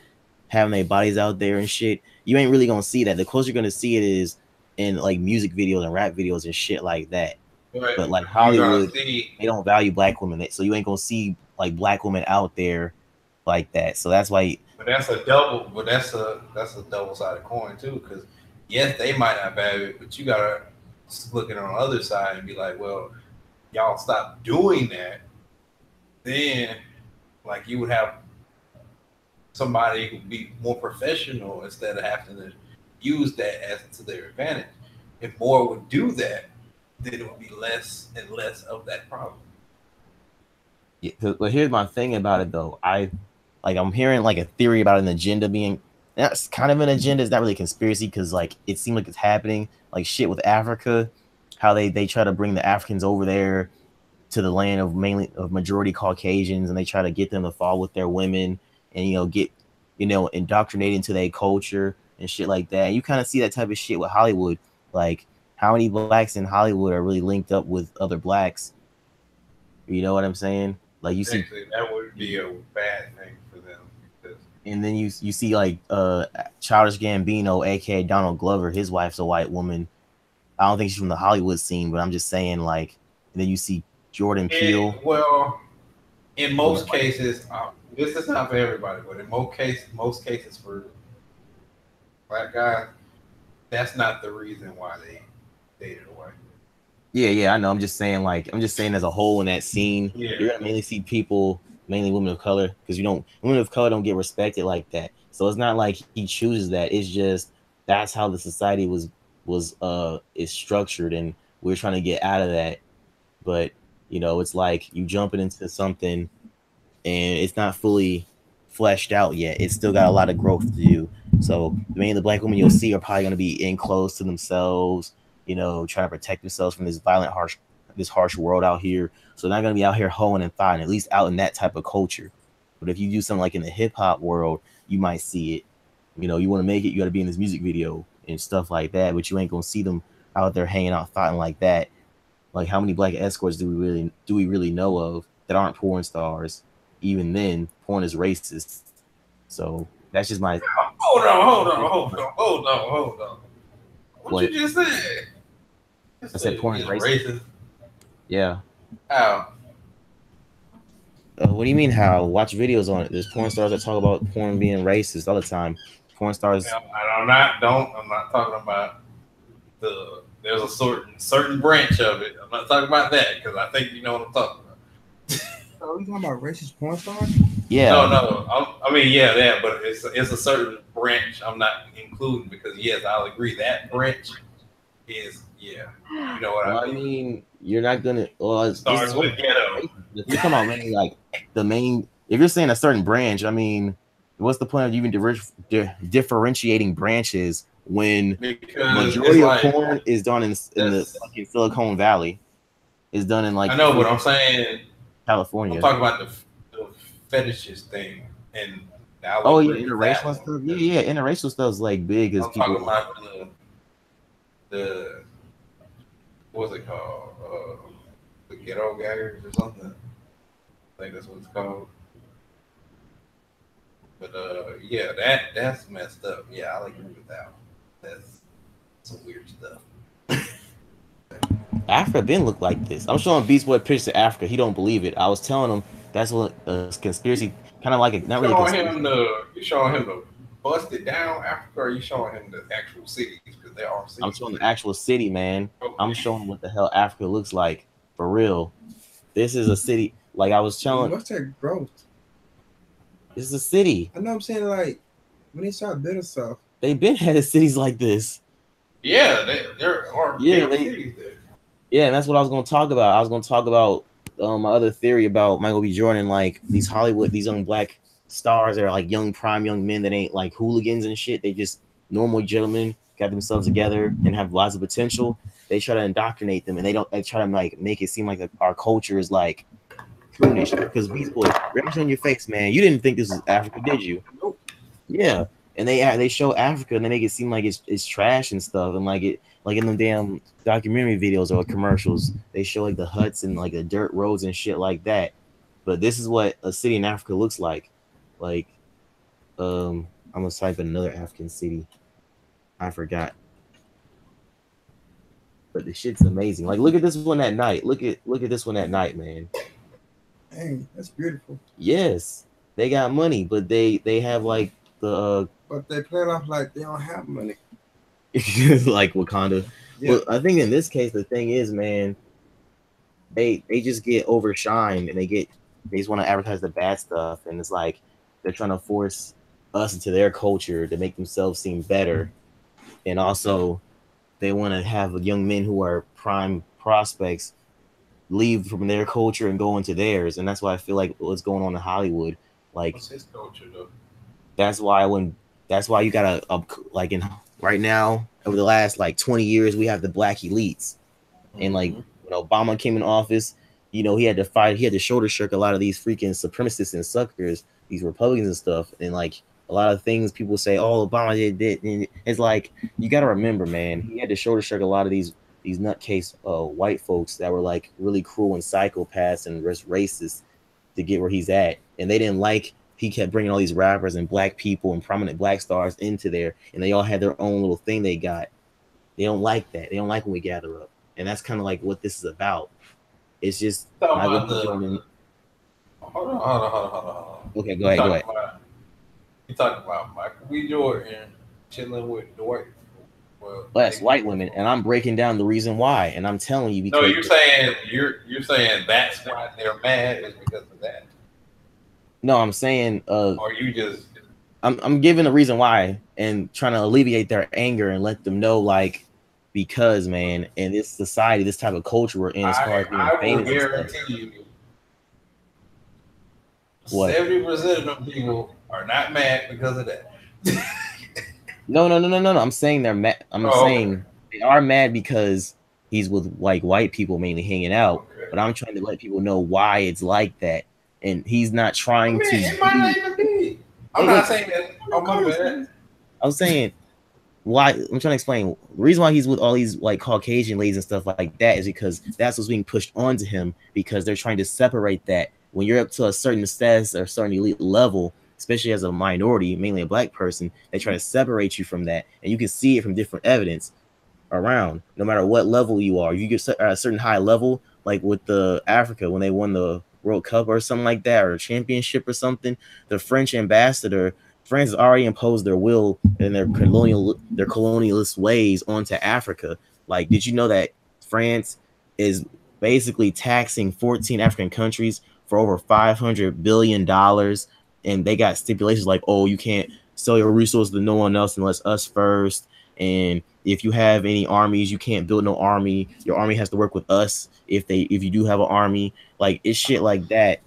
having their bodies out there and shit, you ain't really gonna see that. The closer you're gonna see it is in like music videos and rap videos and shit like that. But like Hollywood, they don't value black women, so you ain't gonna see like black women out there like that. So that's why. But that's a double-sided coin too, because yes, they might not value it, but you gotta look at it on the other side and be like, well, y'all stop doing that, then like you would have somebody who would be more professional instead of having to use that as to their advantage. If more would do that, then it would be less and less of that problem. Yeah, but here's my thing about it though. I'm hearing like a theory about an agenda being. That's kind of an agenda. It's not really a conspiracy because like it seemed like it's happening. Like shit with Africa, how they try to bring the Africans over there to the land of mainly of majority Caucasians, and they try to get them to fall with their women and get indoctrinated into their culture and shit like that. And you kind of see that type of shit with Hollywood. Like how many blacks in Hollywood are really linked up with other blacks? You know what I'm saying? Like you see, that would be a bad thing for them. And then you see like Childish Gambino, aka Donald Glover, his wife's a white woman. I don't think she's from the Hollywood scene, but I'm just saying like. And then you see Jordan Peele. Well, in most cases, this is not for everybody, but in most cases for black guys, that's not the reason why they dated away. Yeah, I know. I'm just saying as a whole in that scene, you're gonna mainly see people mainly women of color, because women of color don't get respected like that. So it's not like he chooses that. It's just that's how the society is structured, and we're trying to get out of that. But it's like you jumping into something and it's not fully fleshed out yet. It's still got a lot of growth to do. So many of the black women you'll see are probably going to be enclosed to themselves, trying to protect themselves from this harsh world out here. So they're not going to be out here hoeing and thotting, at least out in that type of culture. But if you do something like in the hip hop world, you might see it. You want to make it, you got to be in this music video and stuff like that. But you ain't going to see them out there hanging out thotting like that. Like, how many black escorts do we really know of that aren't porn stars? Even then, porn is racist. So that's just my. Hold on. What you just said? I said porn is racist. Yeah. How? What do you mean how? Watch videos on it. There's porn stars that talk about porn being racist all the time. Porn stars. I'm not talking about there's a certain branch of it. I'm not talking about that because I think you know what I'm talking about. So are you talking about racist porn stars? Yeah. No. I mean, yeah, that, but it's a certain branch I'm not including because yes, I'll agree that branch is You know what I mean? You're not gonna. Well, starts with ghetto. If you're talking about mainly like the main, if you're saying a certain branch, I mean, what's the point of even differentiating branches when majority of porn is done in the fucking Silicon Valley? Is done in like I know, but I'm saying California. I'm talking about the fetishes thing and interracial stuff. Yeah, interracial stuff is like big as people. I'm talking about the what's it called? The ghetto gaggers or something. I think that's what it's called. But yeah, that's messed up. Yeah, I'll agree with that one. That's some weird stuff. Africa been look like this. I'm showing Beast Boy pictures of Africa. He don't believe it. I was telling him that's what a conspiracy, kind of like a not really. You showing him the busted down Africa, or are you showing him the actual cities? Because there are cities. I'm showing the actual city, man. Okay. I'm showing what the hell Africa looks like for real. This is a city. Like I was telling. What's that growth? This is a city. I know. I'm saying like when they start building stuff, they've been had cities like this. Yeah, there are cities there. Yeah, and that's what I was going to talk about. I was going to talk about my other theory about Michael B. Jordan, like these young black stars that are like young men that ain't like hooligans and shit. They just normal gentlemen, got themselves together and have lots of potential. They try to indoctrinate them, and they try to like make it seem like our culture is like coonish. Because Beast Boy, right on your face, man. You didn't think this was Africa, did you? Nope. Yeah, and they show Africa and they make it seem like it's trash and stuff, and like in them damn documentary videos or commercials, they show like the huts and like the dirt roads and shit like that. But this is what a city in Africa looks like. Like, I'm gonna type in another African city. I forgot. But the shit's amazing. Like, look at this one at night. Look at this one at night, man. Dang, that's beautiful. Yes, they got money, but they have like the. But they play it off like they don't have money. Like Wakanda. Yeah. Well, I think in this case the thing is, man, they just get overshined and they just want to advertise the bad stuff, and it's like they're trying to force us into their culture to make themselves seem better, and also they want to have young men who are prime prospects leave from their culture and go into theirs, and that's why I feel like what's going on in Hollywood. Like, what's his culture though? That's why you gotta like in right now over the last like 20 years we have the black elites, and like when Obama came in office, he had to shoulder shrug a lot of these freaking supremacists and suckers, these Republicans and stuff, and like a lot of things people say, oh, Obama did, and it's like you gotta remember, man, he had to shoulder shrug a lot of these nutcase white folks that were like really cruel and psychopaths and racist to get where he's at, and they didn't like. He kept bringing all these rappers and black people and prominent black stars into there, and they all had their own little thing they got. They don't like that. They don't like when we gather up, and that's kind of like what this is about. It's just. Hold on. Okay, go ahead. You talking about Michael B. Jordan chilling with the white? Well, that's white women, and I'm breaking down the reason why, and I'm telling you because. No, you're saying that's why they're mad is because of that. No, I'm saying Or you just I'm giving a reason why and trying to alleviate their anger and let them know like because man, in this society, this type of culture we're in as far as being I will famous and stuff. guarantee you What? 70% of them people are not mad because of that. No. I'm saying they're mad. I'm saying they are mad because he's with like white people mainly hanging out. Okay. But I'm trying to let people know why it's like that. And he's not I trying mean, to it might not even be. I'm not saying that. Oh my bad. I'm saying why I'm trying to explain the reason why he's with all these like Caucasian ladies and stuff like that is because that's what's being pushed onto him because they're trying to separate that when you're up to a certain status or a certain elite level, especially as a minority, mainly a black person, they try to separate you from that, and you can see it from different evidence around. No matter what level you are, you get at a certain high level, like with the Africa when they won the World Cup or something like that, or a championship or something. The French ambassador, France has already imposed their will and their colonialist ways onto Africa. Like, did you know that France is basically taxing 14 African countries for over $500 billion, and they got stipulations like, oh, you can't sell your resources to no one else unless us first, and if you have any armies, you can't build no army. Your army has to work with us if you do have an army. Like it's shit like that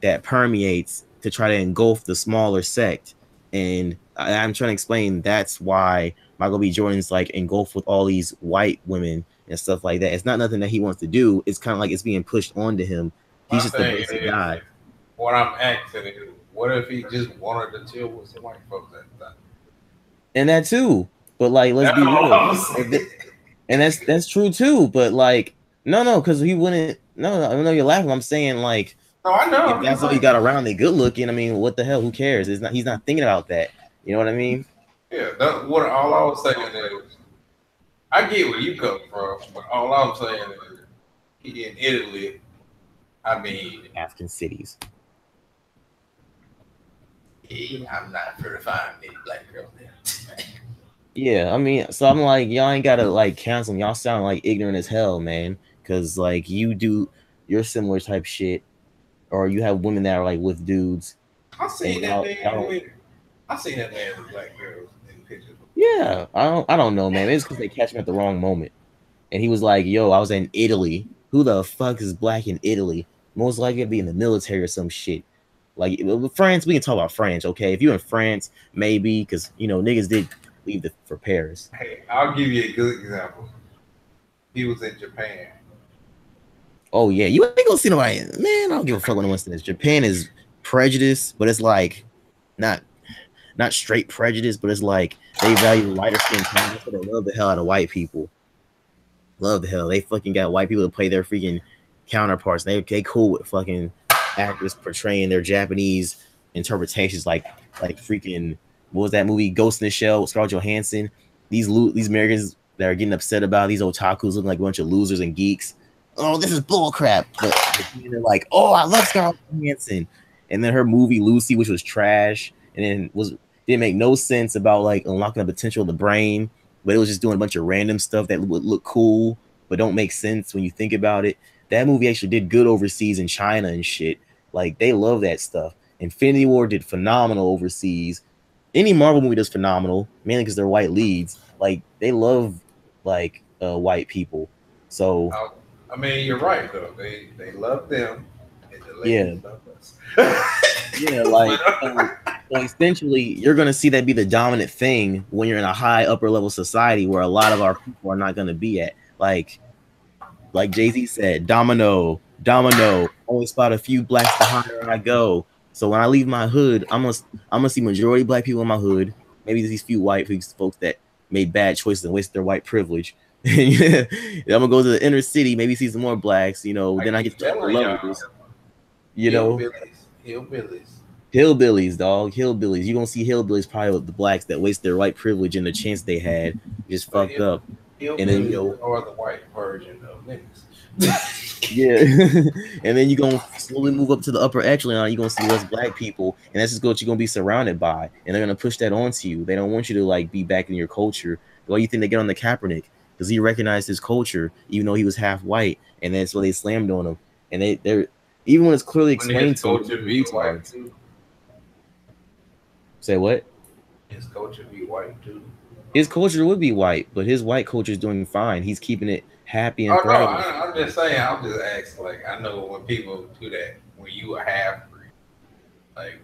that permeates to try to engulf the smaller sect. And I'm trying to explain that's why Michael B. Jordan's like engulfed with all these white women and stuff like that. It's not nothing that he wants to do. It's kind of like it's being pushed onto him. He's just a basic guy. What I'm asking is, what if he just wanted to chill with some white folks at the time? And that too. But like, let's be real. And that's true too. But like, no, because he wouldn't. No, I know you're laughing. I'm saying like, no, I know. If that's what he got around, they good looking. I mean, what the hell? Who cares? It's not. He's not thinking about that. You know what I mean? Yeah. That's what all I was saying is, I get where you come from, but all I'm saying is, he in Italy. I mean, African cities. I'm not sure to find many black girls there. Yeah, I mean, so I'm like, y'all ain't gotta like cancel them. Y'all sound like ignorant as hell, man. Cause like you do your similar type shit, or you have women that are like with dudes. I seen that man with black girls in pictures. Yeah, I don't know, man. It's because they catch him at the wrong moment. And he was like, "Yo, I was in Italy. Who the fuck is black in Italy? Most likely to be in the military or some shit." Like France, we can talk about France, okay? If you're in France, maybe because you know niggas did leave for Paris. Hey, I'll give you a good example. He was in Japan. Oh yeah, you ain't gonna see nobody. Man, I don't give a fuck what anyone says. Japan is prejudice, but it's like not straight prejudice, but it's like they value lighter skin tones, so they love the hell out of white people. Love the hell. They fucking got white people to play their freaking counterparts. They cool with fucking actors portraying their Japanese interpretations like freaking what was that movie Ghost in the Shell with Scarlett Johansson? These Americans that are getting upset about these otakus looking like a bunch of losers and geeks. Oh, this is bullcrap. But they're like, oh, I love Scarlett Johansson. And then her movie Lucy, which was trash, and then didn't make no sense about like unlocking the potential of the brain, but it was just doing a bunch of random stuff that would look cool, but don't make sense when you think about it. That movie actually did good overseas in China and shit. Like they love that stuff. Infinity War did phenomenal overseas. Any Marvel movie does phenomenal, mainly because they're white leads. Like they love like white people. So I mean, you're right though. They love them, and the ladies love us. Yeah, like so essentially, you're gonna see that be the dominant thing when you're in a high upper level society where a lot of our people are not gonna be at. Like Jay-Z said, domino. Only spot a few blacks the higher I go. So when I leave my hood, I'm gonna see majority black people in my hood. Maybe these few white folks that made bad choices and wasted their white privilege. I'm gonna go to the inner city, maybe see some more blacks. You know, then I get to the levels. You know, hillbillies, dog, hillbillies. You gonna see hillbillies probably with the blacks that waste their white privilege and the chance they had, just fucked up. And then or the white version of niggas. Yeah, and then you're gonna slowly move up to the upper echelon. You're gonna see less black people, and that's just what you're gonna be surrounded by, and they're gonna push that onto you. They don't want you to like be back in your culture. Why do you think they get on the Kaepernick? Because he recognized his culture, even though he was half white, and that's why they slammed on him. And they're even when it's clearly explained to them, Say what? His culture be white too. His culture would be white, but his white culture is doing fine. He's keeping it happy and Oh no, thriving. I'm just saying. I'm just asking. Like I know when people do that, when you a half breed, like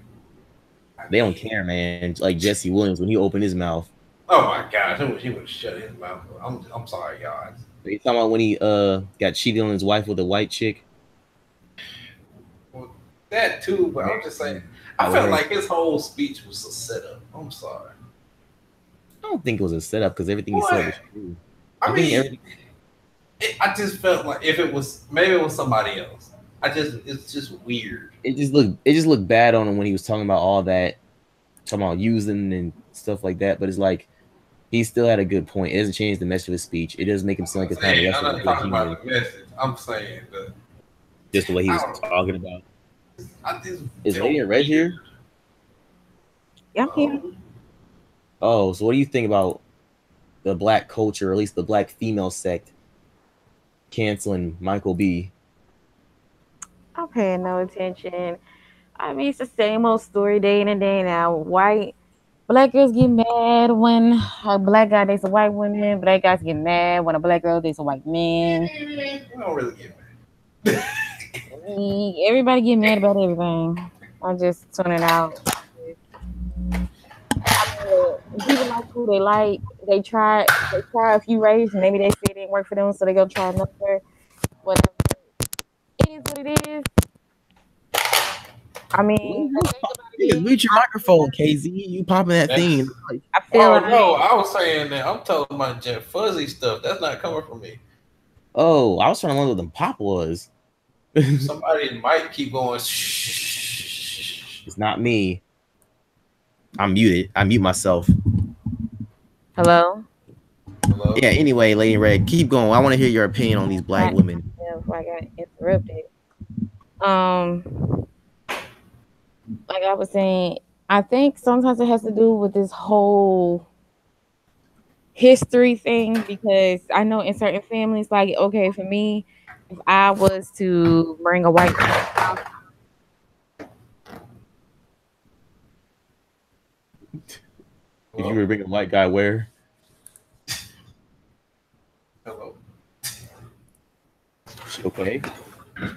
They don't care, man. Like Jesse Williams when he opened his mouth. oh my gosh, I wish he would shut his mouth. I'm sorry, y'all. You talking about when he got cheated on his wife with a white chick? Well, that too, but I'm just saying. I felt like his whole speech was a setup. I'm sorry. I don't think it was a setup because everything he said was true. I mean, I just felt like if it was maybe it was somebody else. It's just weird. It just looked bad on him when he was talking about all that, talking about using and stuff like that. But it's like he still had a good point. It doesn't change the message of his speech. It doesn't make him sound like it's not less I'm of a not good talking human. about the message. I'm saying Just the way he was talking about. Is Lady in Red here? Yeah, I'm here. Oh, so what do you think about the black culture, or at least the black female sect, canceling Michael B? I'm paying no attention. I mean, it's the same old story day in and day out. Black girls get mad when a black guy dates a white woman. Black guys get mad when a black girl dates a white man. We don't really get mad. Everybody get mad about everything. I'm just tuning out. People like who they like. They try a few raves, and maybe they say it didn't work for them, so they go try another. Whatever. It is what it is. I mean, Mute your microphone, KZ. You popping that thing. I feel like no, I was saying that I'm talking about Jeff Fuzzy stuff. That's not coming from me. Oh, I was trying to wonder what the pop was. Somebody might keep going. It's not me. I'm muted. I mute myself. Hello? Yeah, anyway, Lady Red, keep going. I want to hear your opinion on these black women. Before I got interrupted. Like I was saying, I think sometimes it has to do with this whole history thing, because I know in certain families, like, okay, for me, if I was to bring a white person, If you were to bring a white guy, where? Hello. Okay. I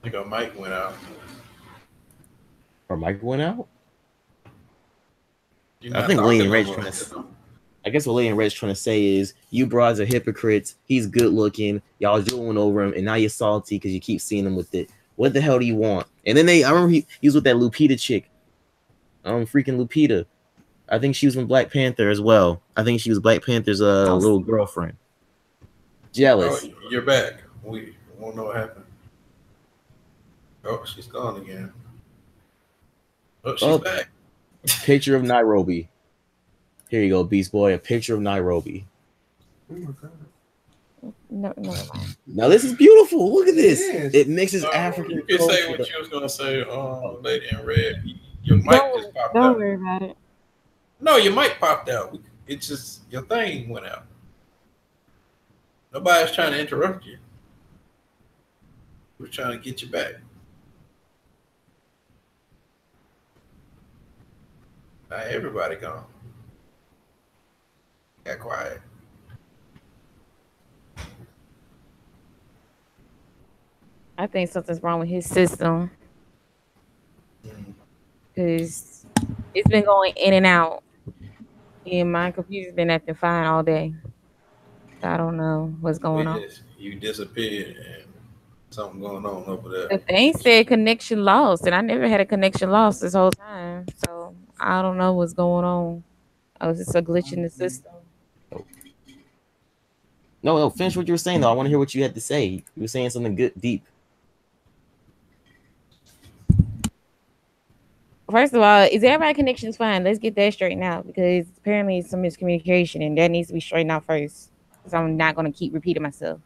think our mic went out. Our mic went out? I think Lady Red's trying to. I guess what Lady Red's trying to say is, you broads are hypocrites. He's good looking. Y'all drooling over him, and now you're salty because you keep seeing him with it. What the hell do you want? And then I remember he was with that Lupita chick. Freaking Lupita. I think she was from Black Panther as well. I think she was Black Panther's little girlfriend. Jealous. Oh, you're back. We won't know what happened. Oh, she's gone again. Oh, she's back. Picture of Nairobi. Here you go, Beast Boy. A picture of Nairobi. Oh my God. no, never mind. Now this is beautiful. Look at this. Yes. It mixes African. You can say what you was gonna say, Lady in Red. Your mic just popped out. Don't worry about it. No, your mic popped out. It's just your thing went out. Nobody's trying to interrupt you. We're trying to get you back. Now everybody gone. Got quiet. I think something's wrong with his system, because it's been going in and out, and my computer's been acting fine all day. I don't know what's going on. You disappeared and something going on over there. The thing said connection lost, and I never had a connection lost this whole time. So I don't know what's going on. Oh, it's just a glitch in the system. No, finish what you were saying though. I want to hear what you had to say. You were saying something good, deep. First of all, is everybody's connections fine? Let's get that straightened out, because apparently it's some miscommunication, and that needs to be straightened out first. Because I'm not going to keep repeating myself.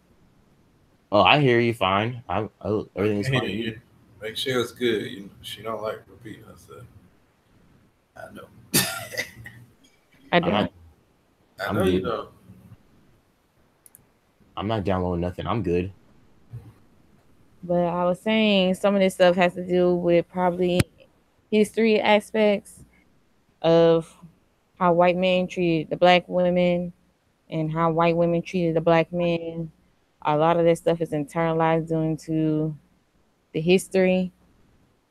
Oh, I hear you fine. Everything's fine. You. Make sure it's good. She don't like repeating herself. I know. I do. I know you know. I'm not downloading nothing. I'm good. But I was saying some of this stuff has to do with probably history aspects of how white men treated the black women and how white women treated the black men. A lot of that stuff is internalized due to the history.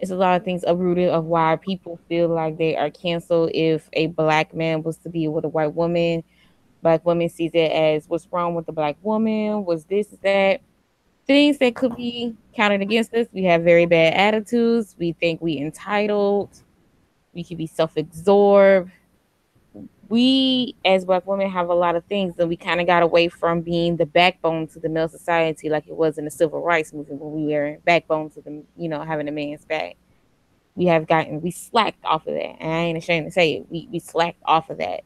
It's a lot of things uprooted of why people feel like they are canceled if a black man was to be with a white woman. Black women sees it as what's wrong with the black woman, was this, that. Things that could be counted against us. We have very bad attitudes. We think we entitled. We can be self-absorbed. We as black women have a lot of things that we kind of got away from being the backbone to the male society like it was in the civil rights movement when we were backbone to the having a man's back. We slacked off of that, and I ain't ashamed to say it. We slacked off of that.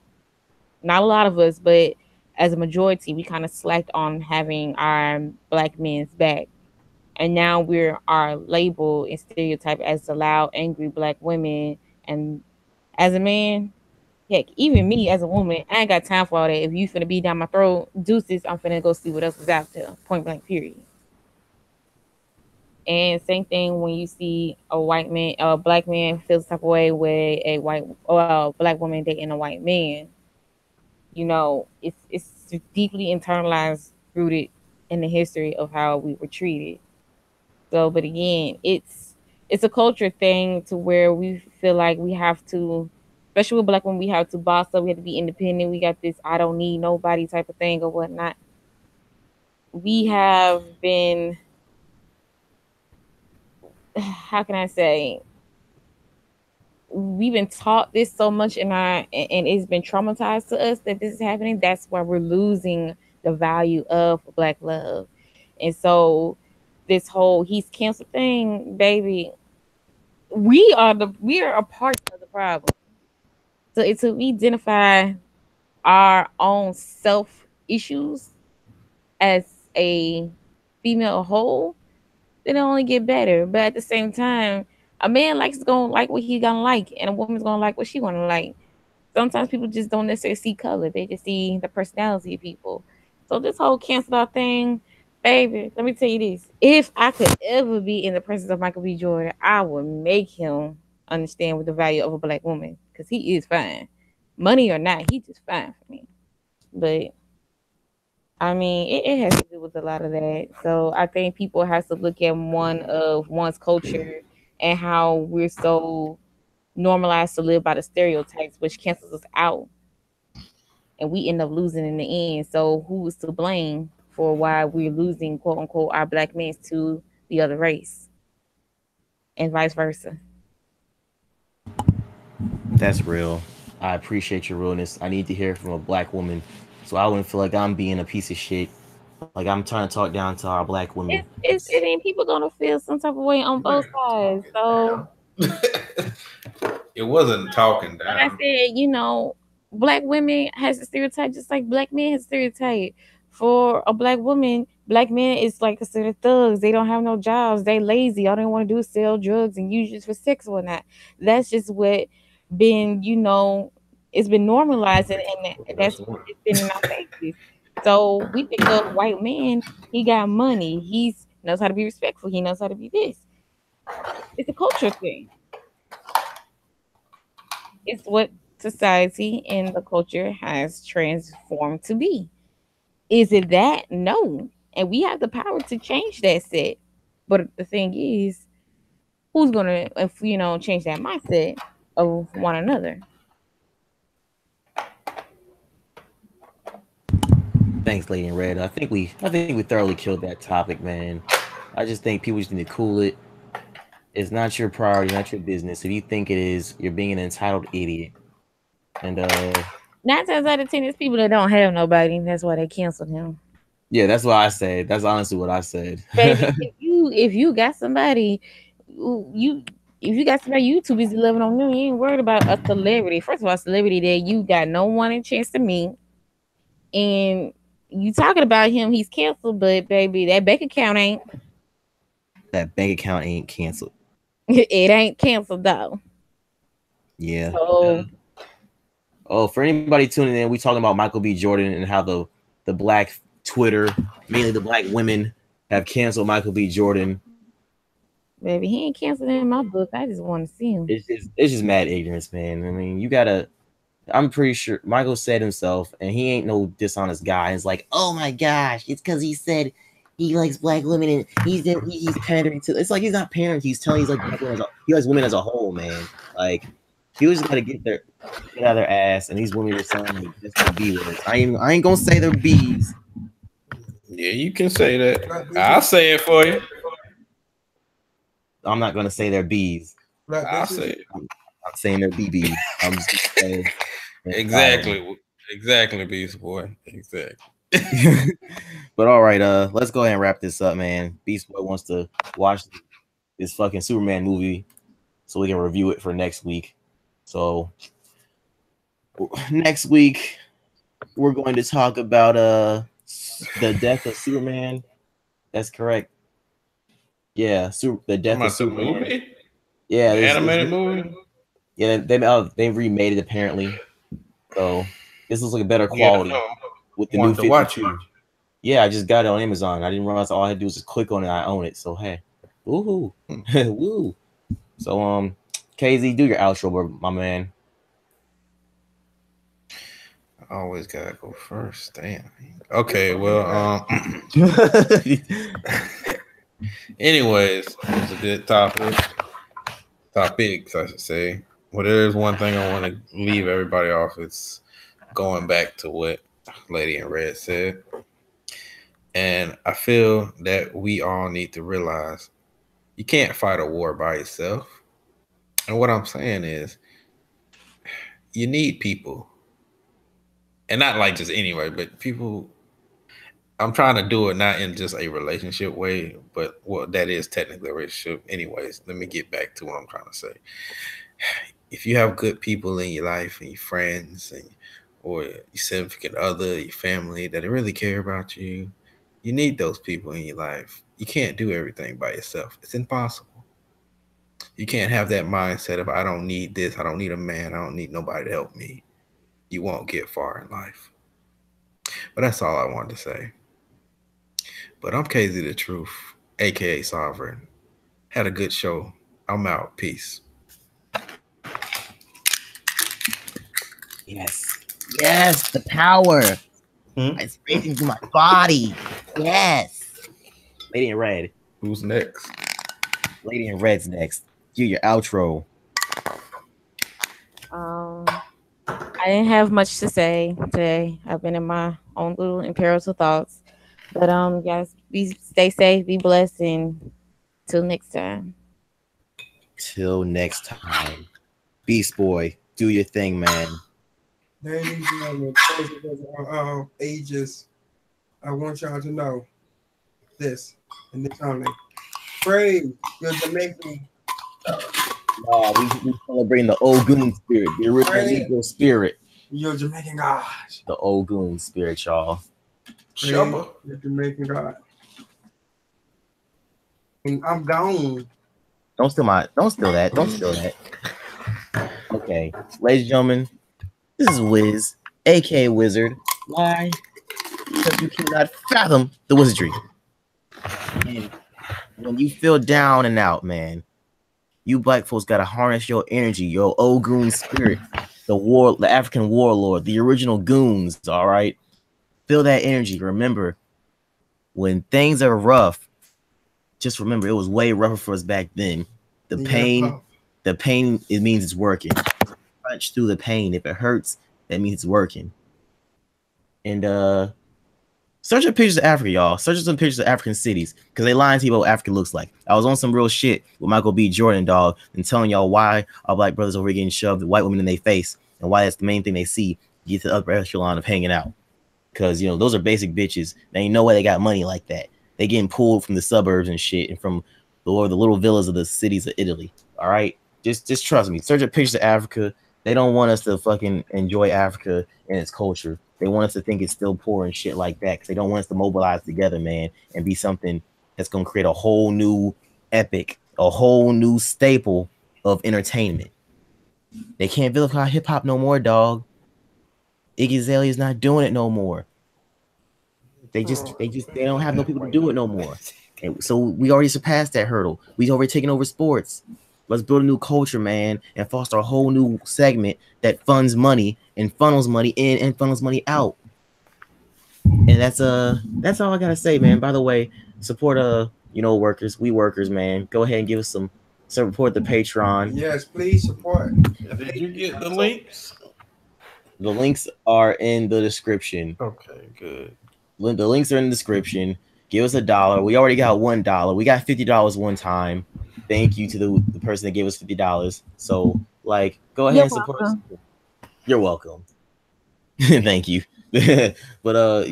Not a lot of us, but as a majority, we kind of slacked on having our black men's back. And now we are labeled and stereotyped as the loud, angry black women. And as a man, heck, even me as a woman, I ain't got time for all that. If you finna be down my throat, deuces, I'm finna go see what else is out there. Point blank, period. And same thing when you see a black man feels type of way with a black woman dating a white man. It's deeply internalized, rooted in the history of how we were treated. So, but again, it's a culture thing to where we feel like we have to, especially with black women, we have to boss up. We have to be independent. We got this "I don't need nobody" type of thing or whatnot. We have been, how can I say, we've been taught this so much and it's been traumatized to us that this is happening. That's why we're losing the value of black love. And so this whole he's canceled thing, baby, we are a part of the problem. So it's to identify our own self issues as a female whole, then it only get better. But at the same time, a man likes gonna like what he gonna like, and a woman's gonna like what she gonna like. Sometimes people just don't necessarily see color; they just see the personality of people. So this whole cancel out thing, baby, let me tell you this: if I could ever be in the presence of Michael B. Jordan, I would make him understand what the value of a black woman, because he is fine, money or not, he just fine for me. But I mean, it has to do with a lot of that. So I think people have to look at one's culture and how we're so normalized to live by the stereotypes, which cancels us out, and we end up losing in the end. So who is to blame for why we're losing, quote unquote, our black men to the other race, and vice versa? That's real. I appreciate your realness. I need to hear from a black woman, so I wouldn't feel like I'm being a piece of shit. Like I'm trying to talk down to our black women. It ain't people gonna feel some type of way on both sides. So it wasn't talking like I down. said, black women has a stereotype just like black men has a stereotype. For a black woman, black men is like considered thugs. They don't have no jobs. They lazy. All they want to do is sell drugs and use it for sex or whatnot. That's just what been, it's been normalized, and that's what it's been in our faces. So we pick up white man. He got money. He's knows how to be respectful. He knows how to be this. It's a culture thing. It's what society and the culture has transformed to be. Is it that? No. And we have the power to change that set. But the thing is, who's gonna if change that mindset of one another? Thanks, Lady in Red. I think we thoroughly killed that topic, man. I just think people just need to cool it. It's not your priority, not your business. If you think it is, you're being an entitled idiot. And 9 times out of 10, it's people that don't have nobody. And that's why they canceled him. yeah, that's what I said. That's honestly what I said. Baby, if you got somebody, you if you got somebody you too busy loving on them, you ain't worried about a celebrity. First of all, a celebrity that you got no one a chance to meet, and you talking about him, he's canceled. But baby, that bank account ain't. That bank account ain't canceled. It ain't canceled though. Yeah. So Oh, for anybody tuning in, we talking about Michael B. Jordan and how the black Twitter, mainly the black women, have canceled Michael B. Jordan. Baby, he ain't canceled in my book. I just want to see him. It's just mad ignorance, man. I mean, you gotta. I'm pretty sure Michael said himself, and he ain't no dishonest guy. It's like, oh my gosh, it's because he said he likes black women and he's pandering to. It's like he's not pandering. He's telling he's like he likes women as a whole, man. Like he was got to get out of their ass, and these women are saying like, that's no B words. I ain't gonna say they're B's. Yeah, you can say that. I'll say it for you. I'm not gonna say they're B's. I'll say it. I'm not saying they're BBs. I'm just saying exactly, Beast Boy. Exactly. But all right, let's go ahead and wrap this up, man. Beast Boy wants to watch this fucking Superman movie so we can review it for next week. So next week we're going to talk about the death of Superman. That's correct. Yeah, the death of Superman. Movie? Yeah, the animated movie. Yeah, they remade it apparently. So this looks like a better quality with the new 52. Yeah, I just got it on Amazon. I didn't realize all I had to do was just click on it. I own it. So hey, woohoo, woo. So KZ, do your outro, bro, my man. I always gotta go first. Damn. Okay, well, anyways, it was a good topics, I should say. Well, there's one thing I want to leave everybody off. It's going back to what Lady in Red said. And I feel that we all need to realize you can't fight a war by yourself. And what I'm saying is you need people. And not like just anyway, but people. I'm trying to do it not in just a relationship way, but well, that is technically a relationship. Anyways, let me get back to what I'm trying to say. If you have good people in your life and your friends or your significant other, your family that really care about you, you need those people in your life. You can't do everything by yourself. It's impossible. You can't have that mindset of I don't need this, I don't need a man, I don't need nobody to help me. You won't get far in life. But that's all I wanted to say. But I'm KZ the Truth, aka Sovereign. Had a good show. I'm out. Peace. Yes, the power. It's racing through my body. Yes. Lady in Red. Who's next? Lady in Red's next. Do your outro. I didn't have much to say today. I've been in my own little imperial thoughts. But guys, stay safe, be blessed, and till next time. Till next time. Beast Boy, do your thing, man. Ladies and gentlemen, all ages, I want y'all to know this and this only. Pray your Jamaican. We celebrating the Ogun spirit, the original Negro spirit. Your Jamaican gods. The Ogun spirit, y'all. Your Jamaican God. And I'm gone. Don't steal that. Don't steal that. Okay, ladies and gentlemen, this is Wiz, aka Wizard. Why? Because you cannot fathom the wizardry. And when you feel down and out, man, you black folks gotta harness your energy, your Ogun spirit, the African warlord, the original goons. All right, feel that energy. Remember, when things are rough, just remember it was way rougher for us back then. The pain, it means it's working. Punch through the pain. If it hurts, that means it's working. And search up pictures of Africa, y'all. Search some pictures of African cities, because they lying to you about what Africa looks like. I was on some real shit with Michael B. Jordan, dog, and telling y'all why our black brothers over here getting shoved white women in their face, and why that's the main thing they see. Get to the upper echelon of hanging out. Because, those are basic bitches. There ain't no way they got money like that. They getting pulled from the suburbs and shit, and from the little villas of the cities of Italy. All right? Just trust me. Search up pictures of Africa. They don't want us to fucking enjoy Africa and its culture. They want us to think it's still poor and shit like that, because they don't want us to mobilize together, man, and be something that's going to create a whole new epic, a whole new staple of entertainment. They can't vilify hip-hop no more, dog. Iggy Azalea's not doing it no more. They don't have no people to do it no more. And so we already surpassed that hurdle. We already taken over sports. Let's build a new culture, man, and foster a whole new segment that funds money and funnels money in and funnels money out. And that's all I gotta say, man. By the way, support workers, we workers, man. Go ahead and give us some support the Patreon. Yes, please support. Did you get the links? The links are in the description. Okay, good. The links are in the description. Give us $1. We already got $1. We got $50 one time. Thank you to the person that gave us $50. So, like, go ahead and support us. You're welcome. Thank you. But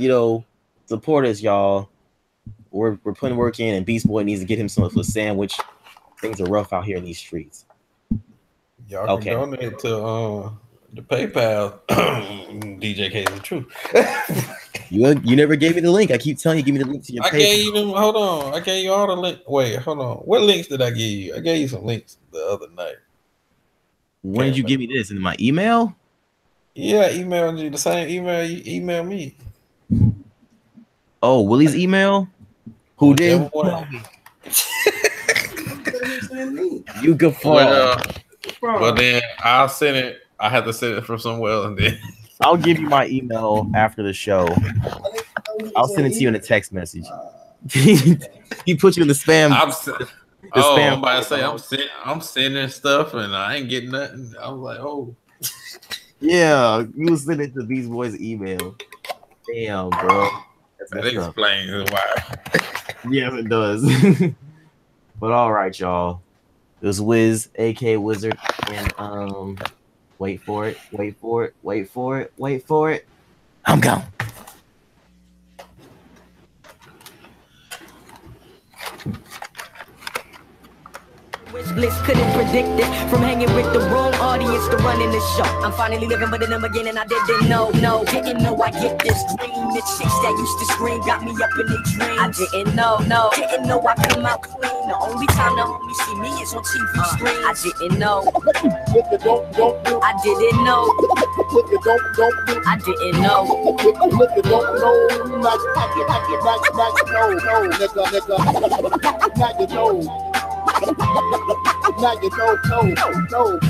support us, y'all. We're putting work in, and Beast Boy needs to get him some of a sandwich. Things are rough out here in these streets. Y'all can donate to the PayPal. DJ K is the truth. You never gave me the link. I keep telling you, give me the link to your PayPal. Gave you them. Hold on. I gave you all the link. Wait, hold on. What links did I give you? I gave you some links the other night. When did you give me this? In my email? Yeah, I emailed you the same email you emailed me. Oh, Willie's email? Who did? You good for well, then I'll send it. I have to send it from somewhere else, and then I'll give you my email after the show. I'll send it to you in a text message. He put you in the spam. I'm about to say I'm sending stuff and I ain't getting nothing. I was like, oh. Yeah, you send it to these boys' email. Damn, bro. That explains why. Yes, it does. But all right, y'all. It was Wiz, aka Wizard, and wait for it. I'm gone. Bliss couldn't predict it. From hanging with the wrong audience to running the show. I'm finally living, but then I'm again, and I didn't know I get this dream. The chicks that used to scream got me up in their dreams. I didn't know I come out clean. The only time the homie see me is on TV screen. I didn't know. I didn't know. I didn't know. Now you know. Now you know.